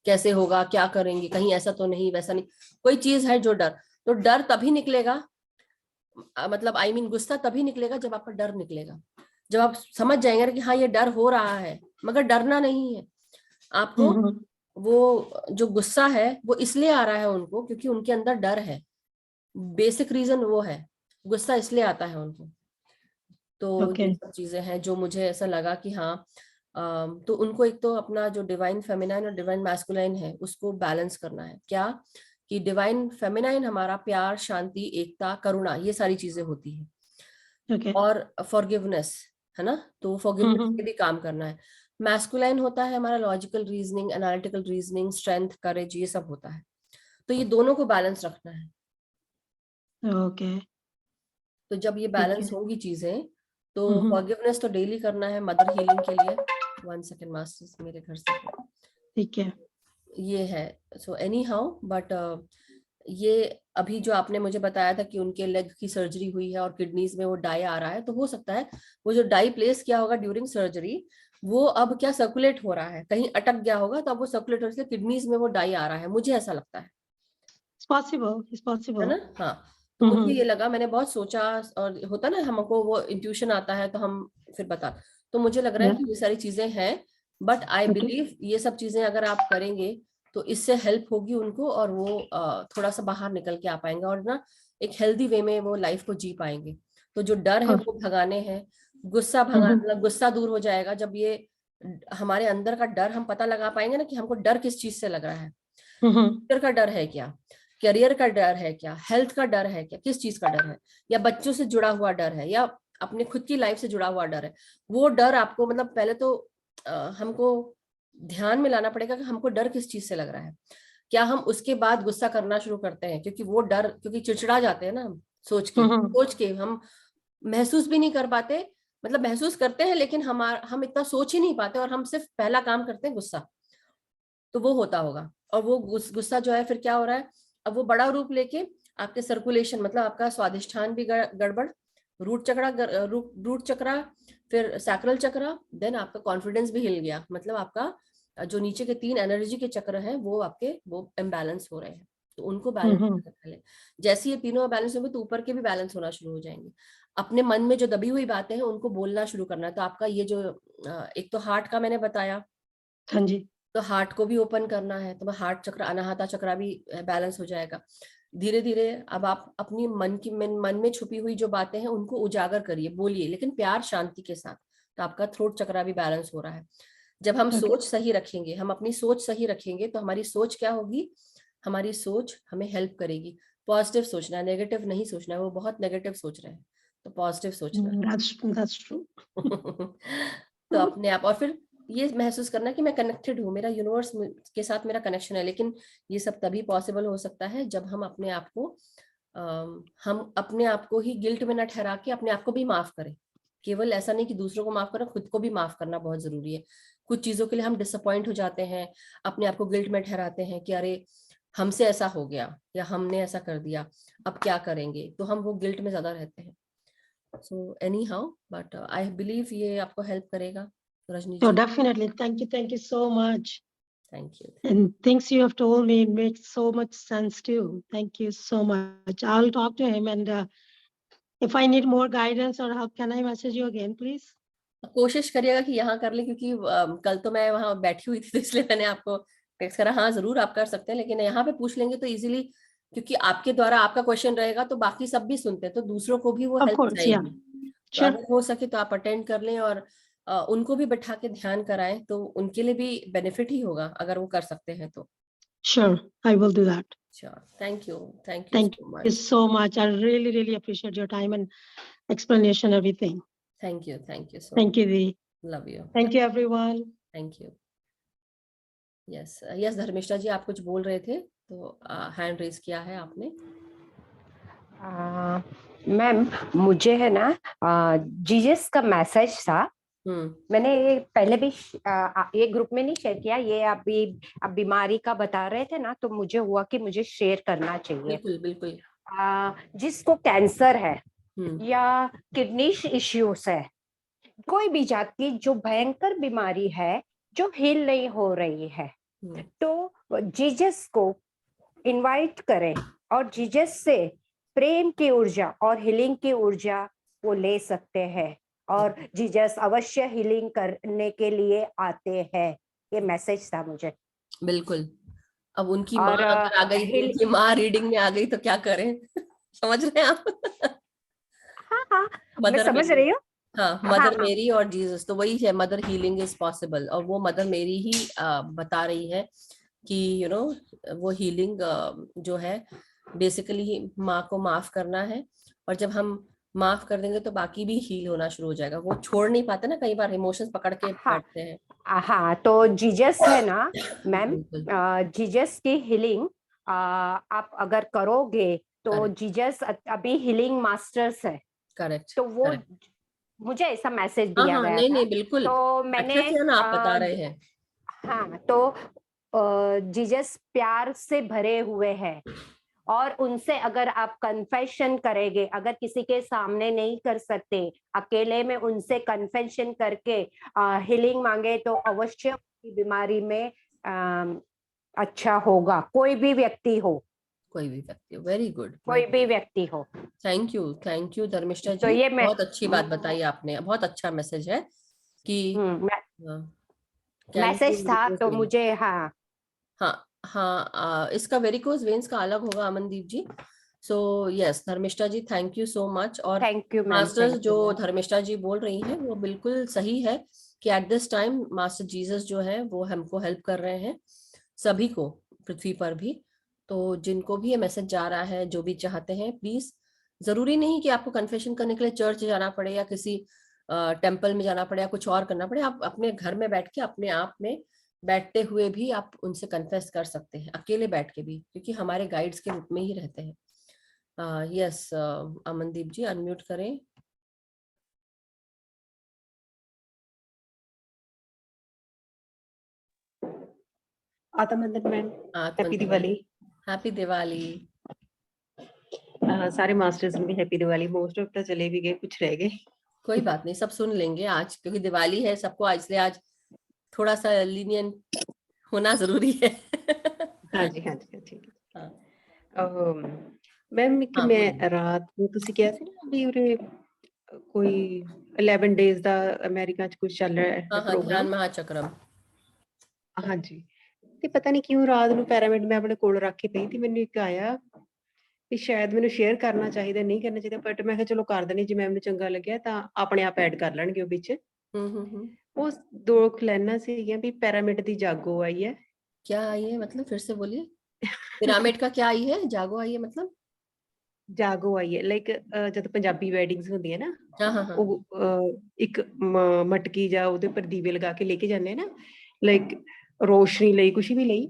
कैसे होगा, क्या करेंगे, कहीं ऐसा तो नहीं, वैसा नहीं, कोई चीज है जो डर। तो डर तभी निकलेगा, मतलब आई मीन गुस्सा तभी निकलेगा जब आपका डर निकलेगा, जब आप समझ जाएंगे कि हाँ ये डर हो रहा है, मगर डरना नहीं है आपको। वो जो गुस्सा है वो इसलिए आ रहा है उनको क्योंकि उनके अंदर डर है, बेसिक रीजन वो है, गुस्सा इसलिए आता है उनको। तो ये सब चीजें हैं जो मुझे ऐसा लगा कि हाँ, तो उनको एक तो अपना जो डिवाइन फेमिनाइन और डिवाइन मैस्कुलाइन है उसको बैलेंस करना है। क्या कि डिवाइन फेमिनाइन हमारा प्यार, शांति, एकता, करुणा, ये सारी चीजें होती है। और फॉरगिवनेस है ना, तो फॉरगिवनेस पे भी काम करना है। मैस्कुलाइन होता है हमारा logical reasoning, analytical reasoning, strength, courage, ये सब होता है। तो ये दोनों को बैलेंस रखना है। तो जब ये बैलेंस होंगी चीजें, तो फॉरगिवनेस तो डेली करना है मदर हीलिंग के लिए। 1 सेकंड मास्टर्स मेरे घर से, ठीक है, ये है। सो एनी हाउ बट ये अभी जो आपने मुझे बताया था कि उनके लेग की सर्जरी हुई है और किडनीज में वो डाई आ रहा है, तो हो सकता है वो जो डाई प्लेस किया होगा ड्यूरिंग सर्जरी, वो अब क्या सर्कुलेट हो रहा है, कहीं अटक गया होगा, तो अब वो सर्कुलेट हो, इसलिए किडनीज में वो डाई आ रहा है, मुझे ऐसा लगता है। है ना? हाँ, तो मुझे ये लगा, मैंने बहुत सोचा, और होता ना हमको वो इंट्यूशन आता है तो हम फिर बता, तो मुझे लग रहा है कि ये सारी चीजें हैं। बट आई बिलीव ये सब चीजें अगर आप करेंगे तो इससे हेल्प होगी उनको, और वो थोड़ा सा बाहर निकल के आ पाएंगे और ना एक हेल्दी वे में वो लाइफ को जी पाएंगे। तो जो डर है वो भगाने हैं, गुस्सा मतलब गुस्सा दूर हो जाएगा जब ये हमारे अंदर का डर हम पता लगा पाएंगे ना कि हमको डर किस चीज से लग रहा है। फ्यूचर का डर है क्या, करियर का डर है क्या, हेल्थ का डर है क्या, किस चीज का डर है, या बच्चों से जुड़ा हुआ डर है, या अपने खुद की लाइफ से जुड़ा हुआ डर है। वो डर आपको, मतलब पहले तो हमको ध्यान में लाना पड़ेगा कि हमको डर किस चीज से लग रहा है। क्या हम उसके बाद गुस्सा करना शुरू करते हैं क्योंकि वो डर, क्योंकि चिड़चिड़ा जाते हैं ना हम, सोच के हम महसूस भी नहीं कर पाते, मतलब महसूस करते हैं लेकिन हम इतना सोच ही नहीं पाते, और हम सिर्फ पहला काम करते हैं गुस्सा, तो वो होता होगा। और वो गुस्सा जो है फिर क्या हो रहा है, अब वो बड़ा रूप लेके आपके सर्कुलेशन, मतलब आपका स्वादिष्ठान भी गड़बड़, रूट चक्रा, फिर सैक्रल चक्रा, देन आपका कॉन्फिडेंस भी हिल गया, मतलब आपका जो नीचे के 3 एनर्जी के चक्र हैं वो आपके वो इम्बैलेंस हो रहे हैं, तो उनको बैलेंस करना पहले। जैसे ये तीनों बैलेंस होंगे तो ऊपर के भी बैलेंस होना शुरू हो जाएंगे। अपने मन में जो दबी हुई बातें हैं उनको बोलना शुरू करना है। तो आपका ये जो एक तो हार्ट का मैंने बताया, हाँ जी, तो हार्ट को भी ओपन करना है, तो हार्ट चक्र, अनाहता चक्र भी बैलेंस हो जाएगा। धीरे धीरे अब आप अपनी मन में छुपी हुई जो बातें हैं उनको उजागर करिए, बोलिए, लेकिन प्यार शांति के साथ, तो आपका थ्रोट चक्र भी बैलेंस हो रहा है। जब हम सोच सही रखेंगे, हम अपनी सोच सही रखेंगे, तो हमारी सोच क्या होगी, हमारी सोच हमें हेल्प करेगी। पॉजिटिव सोचना है, नेगेटिव नहीं सोचना है, वो बहुत नेगेटिव सोच रहे हैं, तो पॉजिटिव सोचना है। that's true. तो अपने आप, और फिर ये महसूस करना कि मैं कनेक्टेड हूँ, मेरा यूनिवर्स के साथ मेरा कनेक्शन है। लेकिन ये सब तभी पॉसिबल हो सकता है जब हम अपने आप को ही गिल्ट में न ठहरा के अपने आप को भी माफ करें। केवल ऐसा नहीं कि दूसरों को माफ करना, खुद को भी माफ करना बहुत जरूरी है। कुछ चीजों के लिए हम डिसअपॉइंट हो जाते हैं, अपने आप को गिल्ट में ठहराते हैं कि अरे हमसे ऐसा हो गया या हमने ऐसा कर दिया, अब क्या करेंगे, तो हम वो गिल्ट में ज्यादा रहते हैं। So anyhow, but I believe ये आपको हेल्प करेगा, Rajni So ji. definitely, thank you so much. Thank you. And things you have told me make so much sense too. Thank you so much. I'll talk to him, and if I need more guidance or help, can I message you again, please? कोशिश करिएगा कि यहाँ कर ले, क्योंकि कल तो मैं वहाँ बैठी हुई थी तो इसलिए मैंने आपको टेक्स्ट करा। हाँ जरूर आप कर सकते हैं, लेकिन यहाँ पे पूछ लेंगे तो इजीली, क्योंकि आपके द्वारा आपका क्वेश्चन रहेगा तो बाकी सब भी सुनते हैं, तो दूसरों को भी वो Of हेल्प course, yeah. जाएगी। तो Sure. अगर हो सके तो आप अटेंड कर लें, और उनको भी बैठा के ध्यान कराएं, तो उनके लिए भी बेनिफिट ही होगा अगर वो कर सकते हैं तो। Sure, I will do that. Sure. Thank you Thank so you much. so much. I really appreciate your time and explanation, everything. Thank you so much. Thank you, Dee. Love you. Thank you, everyone. Thank you. Yes, Dharmishtha जी आप कुछ बोल रहे थे, तो hand raise किया है आपने। Ma'am मुझे है ना जीसस का मैसेज था, मैंने ये पहले भी ये ग्रुप में नहीं शेयर किया, ये अभी अब बीमारी का बता रहे थे ना, तो मुझे हुआ कि मुझे शेयर करना चाहिए। बिल्कुल। जिसको कैंसर है या किडनी इश्यूज है, कोई भी जात की जो भयंकर बीमारी है जो हील नहीं हो रही है, तो जीसस को इनवाइट करें और जीसस से प्रेम की ऊर्जा और हीलिंग की ऊर्जा वो ले सकते हैं, और जीसस अवश्य हीलिंग करने के लिए आते हैं। ये मैसेज था मुझे। बिल्कुल। अब उनकी माँ और अगर आ गई, उनकी माँ रीडिंग में आ गई तो क्या करें? समझ रहे हैं आप? हाँ हाँ, मैं मदर समझ मेरी, रही हूँ। हाँ, हाँ मदर हाँ, मेरी और जीसस, तो वही है, मदर हीलिंग इज पॉसिबल। और वो मदर मेरी ही बता रही है कि वो हीलिंग जो है बेसिकली माँ को माफ करना है, और जब हम माफ कर देंगे तो बाकी भी हील होना शुरू हो जाएगा। वो छोड़ नहीं पाते ना, कई बार इमोशंस पकड़ के हाँ बैठते हैं। हाँ, तो जीसस है ना मैम, बिल्कुल। जीसस की हीलिंग आप अगर करोगे तो करेक्ट, जीसस अभी हीलिंग मास्टर्स है। करेक्ट, तो वो करेक्ट। मुझे ऐसा मैसेज हाँ दिया हाँ, गया नहीं था। नहीं, बिल्कुल। तो अच्छा मैंने किया ना आप बता रहे हैं। हाँ, तो जीसस प्यार से भरे हुए हैं, और उनसे अगर आप कन्फेशन करेंगे, अगर किसी के सामने नहीं कर सकते, अकेले में उनसे कन्फेशन करके हीलिंग मांगे तो अवश्य उनकी बीमारी में अच्छा होगा। कोई भी व्यक्ति हो, कोई भी व्यक्ति, वेरी गुड, कोई वेरी भी गुड। व्यक्ति हो। थैंक यू धर्मिष्ठा तो जी, ये मैं बहुत अच्छी बात बताई आपने, बहुत अच्छा मैसेज है कि कैन मैसेज था तो यू। मुझे, हाँ हाँ हाँ, इसका वेरिकोज वेन्स का अलग होगा Amandeep ji. So yes Dharmishtha ji, thank you so much. और thank you ma'am, masters thank जो यू मैम। धर्मिष्ठा जी बोल रही हैं वो बिल्कुल सही है कि at this time master Jesus जो है वो हमको हेल्प कर रहे हैं, सभी को, पृथ्वी पर भी। तो जिनको भी ये मैसेज जा रहा है, जो भी चाहते हैं, प्लीज, जरूरी नहीं कि आपको कन्फेशन करने के लिए चर्च जाना पड़े या किसी टेम्पल में जाना पड़े या कुछ और करना पड़े। आप अपने घर में बैठ के, अपने आप में बैठते हुए भी आप उनसे कन्फेस कर सकते हैं, अकेले बैठ के भी, क्योंकि हमारे गाइड्स के रूप में ही रहते हैं। यस अमनदीप जी, अनम्यूट करें। आत्मबंधन ma'am, happy Diwali. Happy Diwali. सारे मास्टर्स में हैप्पी दिवाली। मोस्ट ऑफ तो चले भी गए, कुछ रह गए। कोई बात नहीं, सब सुन लेंगे आज, क्योंकि दिवाली है सबको, इसलिए आज थोड़ा सा लीनियंट होना जरूरी है। हाँ जी, हाँ जी, हाँ, ठीक है। हाँ मैम कि हाँ, बोलिए। मैं रात ਨੂੰ ਤੁਸੀਂ ਕਿਹਾ ਸੀ ਨਾ ਵੀ ਉਰੇ ਕੋਈ 11 ਡੇਜ਼ ਦਾ ਅਮਰੀਕਾ 'ਚ ਕੁਝ ਚੱਲ ਰਿਹਾ ਹੈ हाँ हाँ, ध्यान ਪ੍ਰੋਗਰਾਮ। महाचक्रम। ਹਾਂਜੀ, ਤੇ ਪਤਾ ਨਹੀਂ ਕਿਉਂ ਰਾਤ ਨੂੰ ਪੈਰਾਮਿਡ ਮੈਂ ਆਪਣੇ ਕੋਲ ਰੱਖ ਕੇ ਪਈ ਸੀ, ਮੈਨੂੰ ਇੱਕ ਆਇਆ ਵੀ ਸ਼ਾਇਦ ਮੈਨੂੰ ਸ਼ੇਅਰ ਕਰਨਾ ਚਾਹੀਦਾ, ਨਹੀਂ ਕਰਨਾ ਚਾਹੀਦਾ, ਬਟ ਮੈਂ ਕਿਹਾ ਚਲੋ ਕਰ ਦਿੰਦੀ, ਜੇ ਮੈਮ ਨੂੰ ਚੰਗਾ ਲੱਗਿਆ ਤਾਂ ਆਪਣੇ ਆਪ ਐਡ ਕਰ ਲੈਣਗੇ ਉਹ ਵਿੱਚ। ਉਹ ਦੋ ਖਲੈਨਾ ਸੀਗੀਆਂ ਵੀ ਪੈਰਾਮਿਡ ਦੀ ਜਾਗੋ ਆਈ ਹੈ। क्या आई है मतलब, फिर से बोलिए। पिरामिड का क्या आई है, जागो आई है मतलब? ਜਾਗੋ ਆਈ ਹੈ ਲਾਈਕ ਜਦ ਪੰਜਾਬੀ ਵੈਡਿੰਗਸ ਹੁੰਦੀਆਂ ਨਾ, हाँ हाँ हाँ। ਉਹ ਇੱਕ ਮਟਕੀ ਜਾਂ ਉਹਦੇ ਉੱਪਰ ਦੀਵੇ ਲਗਾ ਕੇ ਲੈ ਕੇ ਜਾਂਦੇ ਆ ਨਾ, ਲਾਈਕ ਰੋਸ਼ਨੀ ਲਈ, ਕੁਛ ਵੀ ਲਈ,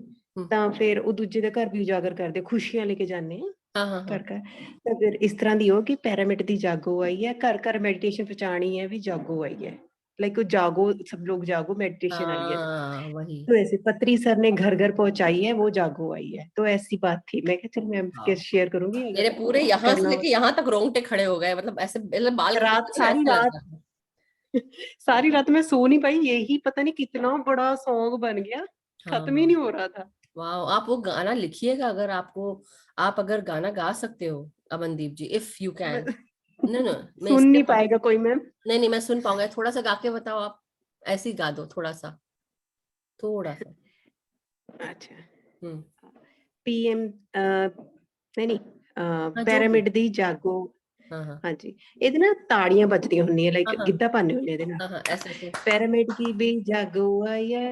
ਤਾਂ ਫਿਰ ਉਹ ਦੂਜੇ ਦੇ ਘਰ ਵੀ ਉਜਾਗਰ ਕਰਦੇ, ਖੁਸ਼ੀਆਂ ਲੈ ਕੇ ਜਾਂਦੇ ਆ हाँ हाँ हाँ। ਘਰ ਘਰ। ਤਾਂ ਫਿਰ ਇਸ ਤਰ੍ਹਾਂ ਦੀ ਉਹ ਕਿ ਪੈਰਾਮਿਡ ਦੀ ਜਾਗੋ ਆਈ ਹੈ, ਘਰ ਘਰ ਮੈਡੀਟੇਸ਼ਨ ਪਹੁੰਚਾਣੀ ਹੈ ਵੀ ਜਾਗੋ ਆਈ ਹੈ, लाइक जागो, सब लोग जागो, मेडिटेशन आई है। वही। तो ऐसे पत्री सर ने घर घर पहुंचाई है, वो जागो आई है। तो ऐसी बात थी, मैं क्या चल मैम के शेयर करूंगी मेरे पूरे यहाँ से करना लेके यहाँ तक रोंगटे खड़े हो गए, मतलब ऐसे, मतलब बाल रात, खड़े सारी ऐसे लग रात रहा था। सारी रात मैं सो नहीं पाई, यही पता नहीं कितना बड़ा सॉन्ग बन गया, खत्म ही नहीं हो रहा था। वाह, आप वो गाना लिखिएगा अगर आपको, आप अगर गाना गा सकते हो Amandeep ji, if you can. No no, मैं सुन इसके नहीं पाएगा कोई मैम। नहीं नहीं, मैं सुन पाऊंगा, थोड़ा सा गा के बताओ आप, ऐसे ही गा दो थोड़ा सा, थोड़ा सा। अच्छा, हम्म। पीएम नहीं हाँ, जो भी। ਪੈਰਾਮਿਡ ਦੀ ਜਾਗੋ। हाँ हाँ ਹਾਂਜੀ, ਇਹਦੇ ਨਾਲ ਤਾੜੀਆਂ ਵੱਜਦੀਆਂ ਹੁੰਦੀਆਂ, ਲਾਈਕ हाँ हाँ ਗਿੱਧਾ ਪਾਉਂਦੇ ਹੁੰਦੇ ਇਹਦੇ ਨਾਲ। हाँ हाँ, ऐसे ऐसे। पैरामिड की भी जागो आई है,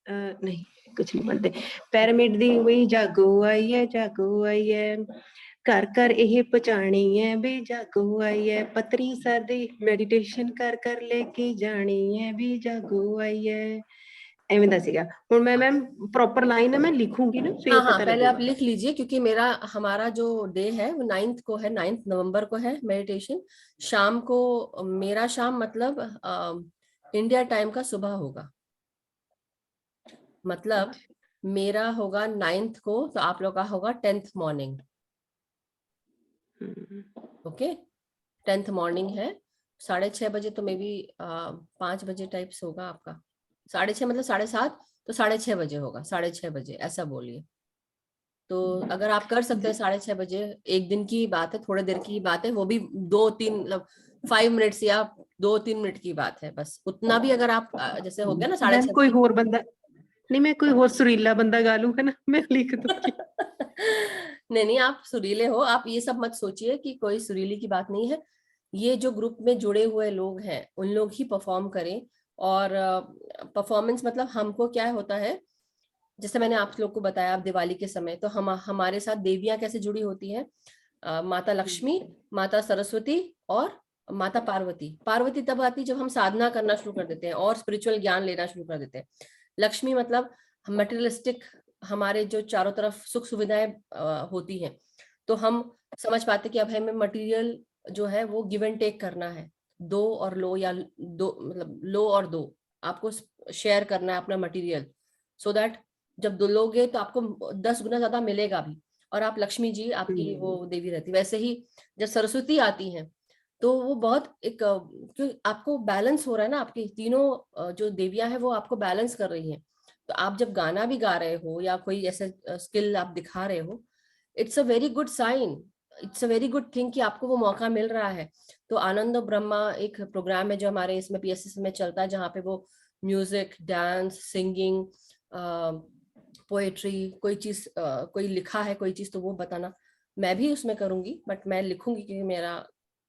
नहीं कुछ नहीं बोलते। पैरामिड दी वही जागो आई है, जागो आई है, घर घर यह पहुंचानी है भी जागो आई है, पतरी सर दी मेडिटेशन कर कर लेके जानी है भी जागो आई है। ਐਵੇਂ ਦਾ ਸੀਗਾ। ਹੁਣ ਮੈਂ ਮੈਮ ਪ੍ਰੋਪਰ ਲਾਈਨ ਹੈ ਮੈਂ ਲਿਖੂੰਗੀ ਨਾ, हाँ ਫਿਰ हाँ, ਪਤਾ पहले आप लगेगा। लिख लीजिए, क्योंकि हमारा जो डे है वो 9th को है, 9 नवंबर को है मेडिटेशन, शाम को। मेरा शाम मतलब इंडिया टाइम का सुबह होगा, मतलब मेरा होगा 9th को, तो आप लोग का होगा 10th morning. Okay, 10th morning है, 6:30 बजे, तो मे बी 5 बजे टाइप्स होगा आपका। 6:30 मतलब 7:30, तो 6:30 बजे होगा, 6:30 बजे ऐसा बोलिए। तो अगर आप कर सकते हैं 6:30 बजे, एक दिन की बात है, थोड़े देर की बात है, वो भी 2-3 मतलब 5 मिनट्स या 2-3 मिनट की बात है, बस उतना भी अगर आप जैसे हो गया ना मैम 6:30 कोई और बंदा नहीं, मैं कोई और सुरीला बंदा गा लूंगा ना, मैं लिख दूंगी। नहीं नहीं, आप सुरीले हो, आप ये सब मत सोचिए कि कोई सुरीली की बात नहीं है। ये जो ग्रुप में जुड़े हुए लोग हैं उन लोग ही परफॉर्म करें। और परफॉर्मेंस मतलब हमको क्या होता है, जैसे मैंने आप लोग को बताया, आप दिवाली के समय तो हमारे साथ देवियां कैसे जुड़ी होती हैं, माता लक्ष्मी, माता सरस्वती और माता पार्वती। पार्वती तब आती जब हम साधना करना शुरू कर देते हैं और स्पिरिचुअल ज्ञान लेना शुरू कर देते हैं। लक्ष्मी मतलब मटेरियलिस्टिक, हमारे जो चारों तरफ सुख सुविधाएं होती हैं, तो हम समझ पाते कि अब हमें मटेरियल जो है वो गिव एंड टेक करना है, दो और लो, या दो मतलब लो और दो, आपको शेयर करना है अपना मटेरियल, सो दैट जब दो लोगे तो आपको 10 गुना ज्यादा मिलेगा भी। और आप लक्ष्मी जी आपकी वो देवी रहती। वैसे ही जब सरस्वती आती हैं तो वो बहुत एक क्यों आपको बैलेंस हो रहा है ना, आपकी तीनों जो देवियां हैं वो आपको बैलेंस कर रही हैं। तो आप जब गाना भी गा रहे हो या कोई ऐसे स्किल आप दिखा रहे हो, it's a very good sign, it's a very good thing कि आपको वो मौका मिल रहा है। तो आनंद ब्रह्मा एक प्रोग्राम है जो हमारे इसमें PSS में चलता है, जहाँ पे वो म्यूजिक, डांस, सिंगिंग, पोएट्री, कोई चीज कोई लिखा है कोई चीज तो वो बताना। मैं भी उसमें करूंगी, बट मैं लिखूंगी क्योंकि मेरा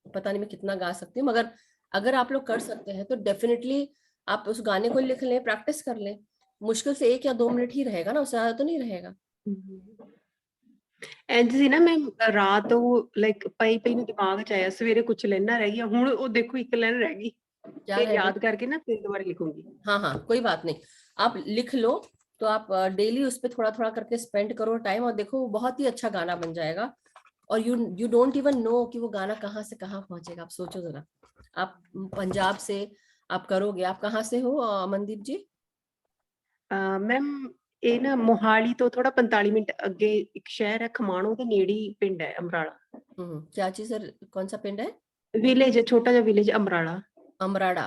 पता नहीं मैं कितना गा सकती हूँ, मगर अगर आप लोग कर सकते हैं तो डेफिनेटली आप उस गाने को लिख लें, प्रैक्टिस कर लें। मुश्किल से 1 या 2 मिनट ही रहेगा ना, उससे ज्यादा तो नहीं रहेगा। ਇੰਜ ਸੀ ਨਾ, ਮੈਂ ਰਾਤ ਉਹ ਲਾਈਕ ਪਈ ਪਈ ਨੂੰ ਦਿਮਾਗ ਚ ਆਇਆ, ਸਵੇਰੇ ਕੁਝ ਲਾਈਨਾਂ ਰਹਿ ਗਈਆਂ, ਹੁਣ ਉਹ ਦੇਖੋ ਇੱਕ ਲਾਈਨ ਰਹਿ ਗਈ, क्या ਫਿਰ रह याद गई? करके ना फिर दोबारा लिखूंगी। हाँ हाँ, कोई बात नहीं, आप लिख लो। तो आप डेली उस पर थोड़ा थोड़ा करके स्पेंड करो टाइम, और देखो वो बहुत ही अच्छा गाना बन जाएगा। और यू डोंट इवन नो कि वो गाना कहाँ से कहाँ पहुंचेगा। आप सोचो जरा, आप पंजाब से आप करोगे। आप कहाँ से हो अमनदीप जी? ਮੈਮ ਇਹ ਨਾ ਮੋਹਾਲੀ ਤੋਂ ਥੋੜਾ 45 ਮਿੰਟ ਅੱਗੇ ਇੱਕ ਸ਼ਹਿਰ ਹੈ, ਖਮਾਣੋ ਦੇ ਨੇੜੇ ਹੀ ਪਿੰਡ ਹੈ ਅਮਰਾਲਾ। क्या चीज है, कौन सा पिंड है? ਵਿਲੇਜ ਹੈ, ਛੋਟਾ ਜਿਹਾ ਵਿਲੇਜ ਅਮਰਾਲਾ। अमराड़ा,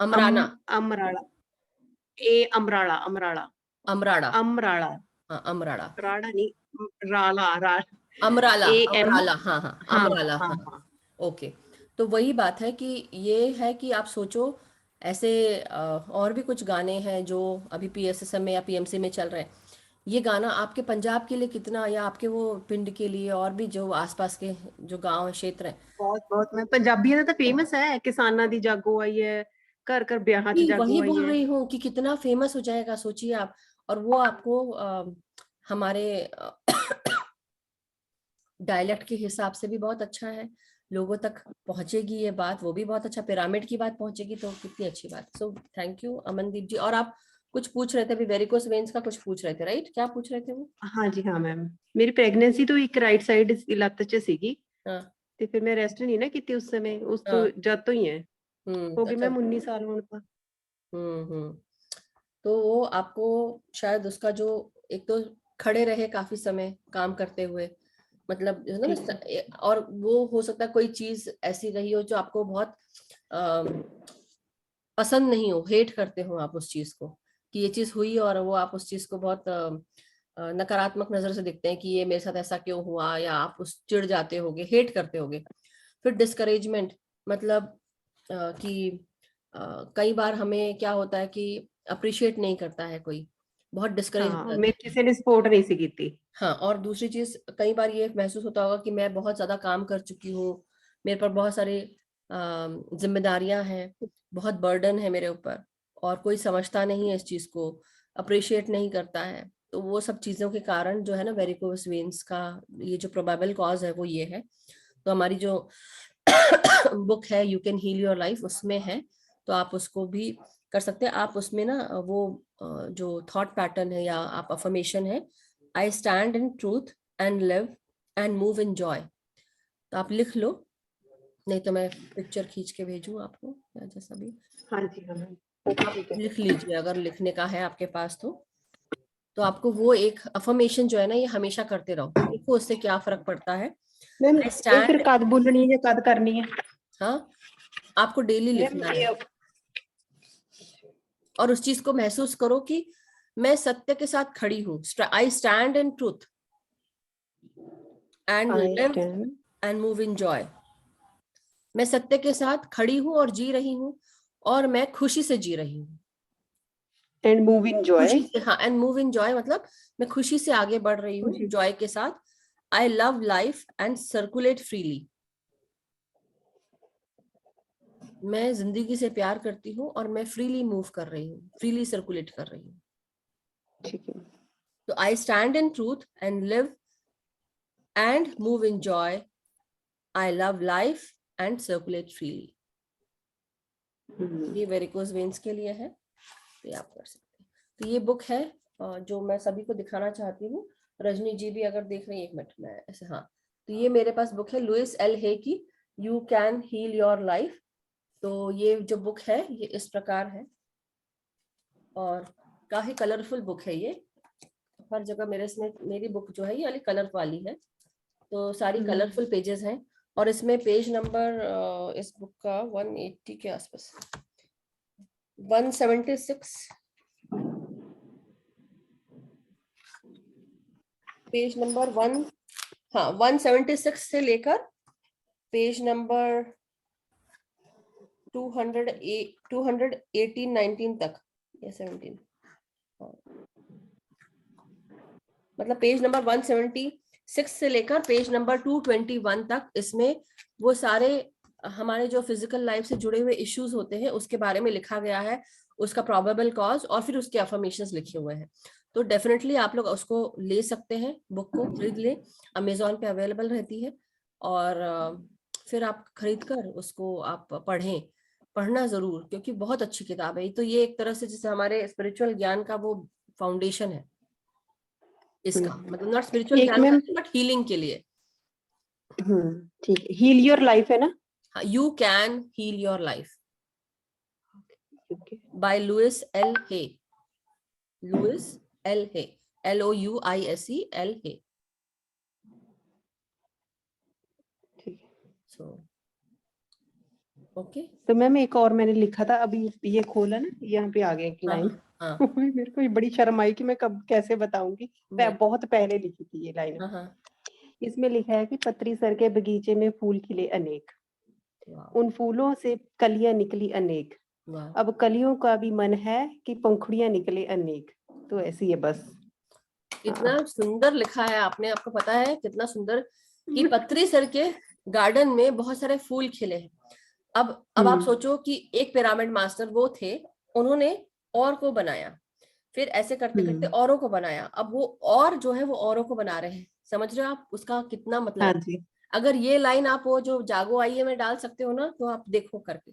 अमराना, ਅਮਰਾਲਾ, ਇਹ ਅਮਰਾਲਾ, ਅਮਰਾਲਾ, अमराड़ा, ਅਮਰਾਲਾ, हाँ अमराड़ा, ਰਾੜਾ ਨਹੀਂ, ਰਾਲਾ, अमराला, AM। अमराला, हाँ हाँ हाँ अमराला, हाँ हाँ। हाँ। ओके, तो वही बात है कि ये है कि आप सोचो ऐसे और भी कुछ गाने हैं जो अभी PSSM में या PMC में चल रहे हैं। ये गाना आपके पंजाब के लिए कितना, या आपके वो पिंड के लिए, और भी जो आसपास के जो गांव क्षेत्र हैं। ਬਹੁਤ ਬਹੁਤ ਮੈਂ ਪੰਜਾਬੀਆਂ ਦਾ ਤਾਂ ਫੇਮਸ ਹੈ, ਕਿਸਾਨਾਂ ਦੀ ਜਾਗੋ ਆਈ ਹੈ, ਘਰ ਘਰ ਵਿਆਹਾਂ 'ਚ वही ਜਾਗੋ ਆਈ बोल ਹੈ। रही हूँ कि कितना फेमस हो जाएगा, सोचिए आप। और वो आपको हमारे डायलेक्ट के हिसाब से भी बहुत अच्छा है, लोगों तक पहुंचेगी ये बात, वो भी बहुत अच्छा, पिरामिड की बात पहुंचेगी तो कितनी अच्छी बात। सो थैंक यू अमनदीप जी। और आप कुछ पूछ रहे थे अभी, वेरिकोस वेन्स का कुछ पूछ रहे थे, राइट? क्या पूछ रहे थे वो? ਹਾਂਜੀ ਹਾਂ ਮੈਮ, ਮੇਰੀ ਪ੍ਰੈਗਨੈਂਸੀ ਤੋਂ ਇੱਕ ਰਾਈਟ ਸਾਈਡ ਲੱਤ 'ਚ ਸੀਗੀ, हाँ ਤੇ ਫਿਰ ਮੈਂ ਰੈਸਟ ਨਹੀਂ ਨਾ ਕੀਤੀ ਉਸ ਸਮੇਂ, ਉਸ ਤੋਂ हाँ, ਜਦ ਤੋਂ ਹੀ ਹੈ, ਹੋ ਗਏ अच्छा, ਮੈਮ 19 साल ਹੁਣ ਤਾਂ। हम्म। तो वो आपको शायद उसका जो, एक तो खड़े रहे काफी समय काम करते हुए, मतलब जो है ठीक ना, और वो हो सकता है कोई चीज ऐसी रही हो जो आपको बहुत पसंद नहीं हो, हेट करते हो आप उस चीज को, कि ये चीज हुई और वो आप उस चीज को बहुत नकारात्मक नजर से देखते हैं कि ये मेरे साथ ऐसा क्यों हुआ, या आप उस चिढ़ जाते होगे, हेट करते होगे। फिर डिस्करेजमेंट, मतलब कि कई बार हमें क्या होता है कि अप्रिशिएट नहीं करता है कोई, बहुत डिस्करेज हो हाँ, जाते मेरे हैं। किसी ने सपोर्ट नहीं सी की। हाँ, और दूसरी चीज, कई बार ये महसूस होता होगा कि मैं बहुत ज्यादा काम कर चुकी हूँ, मेरे पर बहुत सारी जिम्मेदारियां हैं, बहुत बर्डन है मेरे ऊपर, और कोई समझता नहीं है इस चीज को, अप्रिशिएट नहीं करता है। तो वो सब चीजों के कारण जो है ना, वेरिकोस वेन्स का ये जो प्रोबेबल कॉज है वो ये है। तो हमारी जो बुक है you can heal your life, उसमें है, तो आप उसको भी कर सकते हैं। आप उसमें ना वो जो थॉट पैटर्न है या आप अफर्मेशन है, I stand in truth and live and move in joy, तो आप लिख लो, नहीं तो मैं पिक्चर खींच के भेजूं आपको या जैसा भी। हाँ जी हाँ मैम, ठीक है। लिख लीजिए अगर लिखने का है आपके पास तो आपको वो एक अफर्मेशन जो है ना, ये हमेशा करते रहो, देखो उससे क्या फर्क पड़ता है। मैम आई ये फिर स्टैंड, कद बोलनी है या कद करनी है? हाँ, आपको डेली मैम लिखना है, ये और उस चीज को महसूस करो कि मैं सत्य के साथ खड़ी हूँ, I stand in truth and I live stand and move in joy. मैं सत्य के साथ खड़ी हूँ और जी रही हूँ, और मैं खुशी से जी रही हूँ। and move in joy. खुशी से, हाँ, एंड मूव इन जॉय मतलब मैं खुशी से आगे बढ़ रही हूँ, खुशी। जॉय के साथ। I love life and circulate freely. मैं जिंदगी से प्यार करती हूँ और मैं फ्रीली मूव कर रही हूँ, फ्रीली सर्कुलेट कर रही हूँ। ठीक है। तो I stand in truth and live and move in joy. I love life and circulate freely. ये वेरिकोज वेन्स के लिए है, तो ये आप कर सकते हैं। तो ये बुक है जो मैं सभी को दिखाना चाहती हूँ। रजनी जी भी अगर देख रही हैं, एक मिनट में ऐसे, हाँ, तो ये मेरे पास बुक है लुइस एल हे की you can heal your life. तो ये जो बुक है ये इस प्रकार है, और काफी कलरफुल बुक है ये। हर जगह मेरी बुक जो है ये वाली कलर वाली है, तो सारी कलरफुल पेजेस हैं। और इसमें पेज नंबर इस बुक का 180 के आसपास, 176 पेज नंबर 176 से लेकर पेज नंबर 218 19 तक, या 17, मतलब पेज नंबर 176 से लेकर पेज नंबर 221 तक, इसमें वो सारे हमारे जो फिजिकल लाइफ से जुड़े हुए इश्यूज होते हैं उसके बारे में लिखा गया है, उसका प्रोबेबल कॉज, और फिर उसके अफर्मेशंस लिखे हुए हैं। तो डेफिनेटली आप लोग उसको ले सकते हैं, बुक को खरीद लें, अमेजोन पे अवेलेबल रहती है। और फिर आप खरीद कर उसको आप पढ़ना जरूर, क्योंकि बहुत अच्छी किताब है। तो ये एक तरह से जैसे हमारे स्पिरिचुअल ज्ञान का वो फाउंडेशन है इसका, मतलब नॉट स्पिरिचुअल एक ज्ञान मैम बट हीलिंग के लिए। ठीक है, हील योर लाइफ है ना? You can heal your life Okay. By Louise L Hay, Louise L Hay, LOUISEL Hay. ठीक है। So okay. तो मैम एक और मैंने लिखा था, अभी ये खोला ना, यहाँ पे आ गया एक लाइन। हाँ, मेरे को बड़ी शर्म आई कि मैं कब कैसे बताऊंगी। मैं बहुत पहले लिखी थी ये लाइन। हाँ, इसमें लिखा है कि पत्री सर के बगीचे में फूल खिले अनेक, उन फूलों से कलियां निकली अनेक, अब कलियों का भी मन है कि पंखुड़ियां निकले अनेक। तो ऐसी है बस। कितना सुंदर लिखा है आपने, आपको पता है कितना सुंदर कि पत्री सर के गार्डन में बहुत सारे फूल खिले हैं। अब आप सोचो कि एक पिरामिड मास्टर वो थे, उन्होंने और को बनाया, फिर ऐसे करते करते औरों को बनाया, अब वो और जो है वो औरों को बना रहे हैं। समझ रहे हो आप उसका कितना मतलब? हाँ जी। अगर ये लाइन आप वो जो जागो आइए में डाल सकते हो ना, तो आप देखो करके।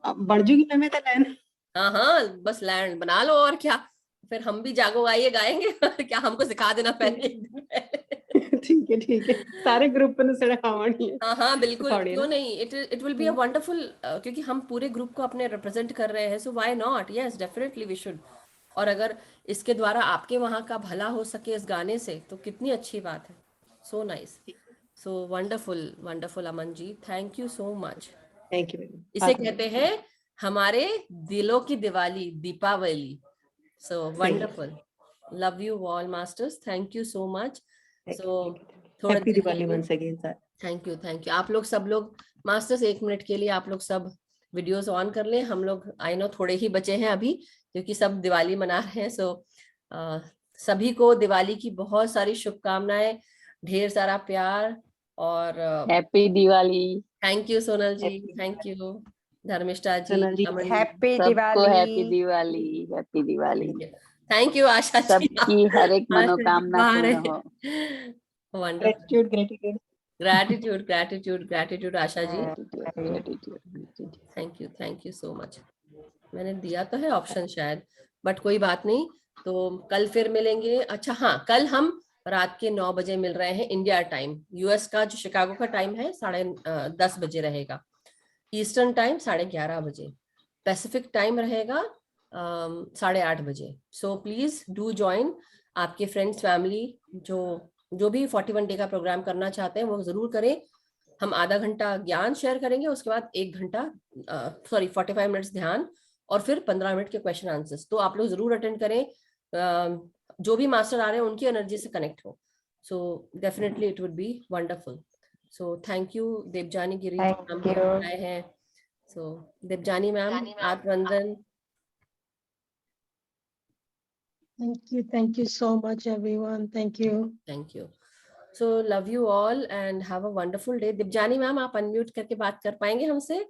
बढ़ जूगी मैं तो लाइन। हाँ, बस लैंड बना लो, और क्या। फिर हम भी जागो आइए गाएंगे। क्या हमको सिखा देना पहले, एक दिन पहले। ठीक है सारे ग्रुप में सड़कावणी है। हाँ बिल्कुल, सिखावणी है क्यों ना? नहीं, it will be a wonderful, क्योंकि हम पूरे ग्रुप को अपने रिप्रेजेंट कर रहे हैं, so why not, yes definitely we should. और अगर इसके द्वारा आपके वहां का भला हो सके इस गाने से, तो कितनी अच्छी बात है। So nice, so wonderful wonderful Aman ji, thank you so much. Thank you. इसे कहते हैं हमारे दिलों की Diwali, Deepawali. So wonderful, love you all masters, thank you so much. So थोड़ा हैप्पी देर के दिवाली लिए, once again sir. Thank you आप लोग सब लोग मास्टर्स 1 मिनट के लिए आप लोग सब वीडियोस ऑन कर लें। हम लोग आई नो थोड़े ही बचे हैं अभी, क्योंकि सब दिवाली मना रहे हैं। सो सभी को दिवाली की बहुत सारी शुभकामनाएं, ढेर सारा प्यार, और happy Diwali. Thank you Sonal ji, thank you Dharmishtha ji, Sonal ji, Aman ji, happy सबको happy Diwali. Diwali, happy Diwali. Thank you Asha ji, सबकी हर एक आशा जी मनोकामना बाहर पूर्ण है। हो। Wonderful, gratitude gratitude Asha ji, Gratitude. Thank you so much. मैंने दिया तो है ऑप्शन शायद, बट कोई बात नहीं। तो कल फिर मिलेंगे। अच्छा हाँ, कल हम रात के 9 बजे मिल रहे हैं इंडिया टाइम। यूएस का जो शिकागो का टाइम है 10:30 बजे रहेगा, ईस्टर्न टाइम 11:30 बजे, पैसिफिक टाइम रहेगा 8:30 बजे। सो प्लीज डू ज्वाइन, आपके फ्रेंड्स फैमिली जो भी 41 डे का प्रोग्राम करना चाहते हैं वो जरूर करें। हम आधा घंटा ज्ञान शेयर करेंगे, उसके बाद 1 घंटा 45 मिनट्स ध्यान, और फिर 15 मिनट के क्वेश्चन आंसर्स। तो आप लोग जरूर अटेंड करें, जो भी मास्टर आ रहे हैं उनकी एनर्जी से कनेक्ट हो। So definitely it would be wonderful. So thank you Debjani Giri Thank हम you. आए हैं। सो देवजानी मैम, आत्मवंदन। Thank you so much, everyone. Thank you. Thank you. So love you all and have a wonderful day. Debjani ma'am, आप unmute करके बात कर पाएंगे हमसे?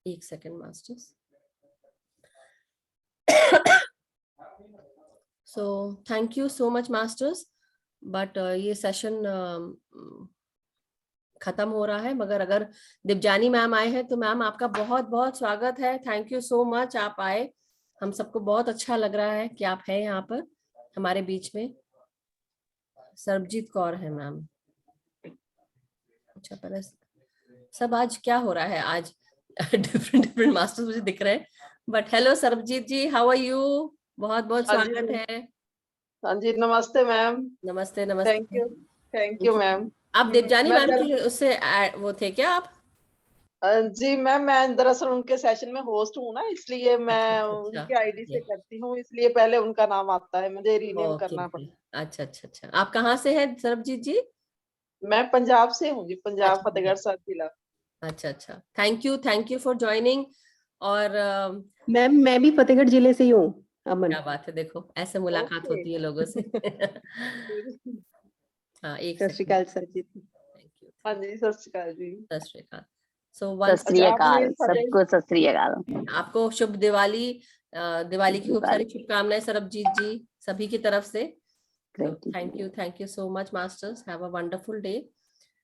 एक second masters. So thank you so much masters, but ये session खत्म हो रहा है, मगर अगर देवजानी मैम आए हैं तो मैम आपका बहुत बहुत स्वागत है। थैंक यू सो मच, आप आए, हम सबको बहुत अच्छा लग रहा है कि आप हैं यहाँ पर हमारे बीच में। सरबजीत कौर है मैम। अच्छा, पहले सब आज क्या हो रहा है, आज डिफरेंट मास्टर्स मुझे दिख रहे हैं, but hello Sarabjit ji, how are you? बहुत बहुत हाँ जी स्वागत है। हाँ जी, नमस्ते मैम। नमस्ते थैंक नमस्ते। You ma'am. आप देवजानी मैं मैम दर, के उससे वो थे क्या आप? जी मैम, मैं दरअसल उनके सेशन में होस्ट हूँ ना, इसलिए मैं अच्छा उनके आईडी से ये करती हूँ, इसलिए पहले उनका नाम आता है, मुझे रीनेम ओके करना ओके। पड़ता अच्छा अच्छा अच्छा, आप कहाँ से हैं सरबजीत जी? है। मैं पंजाब से हूँ जी, पंजाब अच्छा फतेहगढ़ साहिब जिला। अच्छा अच्छा, थैंक यू फॉर ज्वाइनिंग। और मैम मैं भी फतेहगढ़ जिले से ही हूँ, अमन। क्या बात है, देखो ऐसे मुलाकात ओके। होती है लोगों से। हाँ, एक सत श्री सेकंड। अकाल सर जी। Thank you. हाँ जी, सत श्री अकाल जी। सत श्री अकाल। सो सत वंस श्री अच्छा, आपने अकाल, सबको सत श्री अकाल। आपको शुभ दिवाली, दिवाली की खूब सारी दिवाली। शुभकामनाएं सरबजीत जी सभी की तरफ से। Gratitude. Thank you so much masters, have a wonderful day.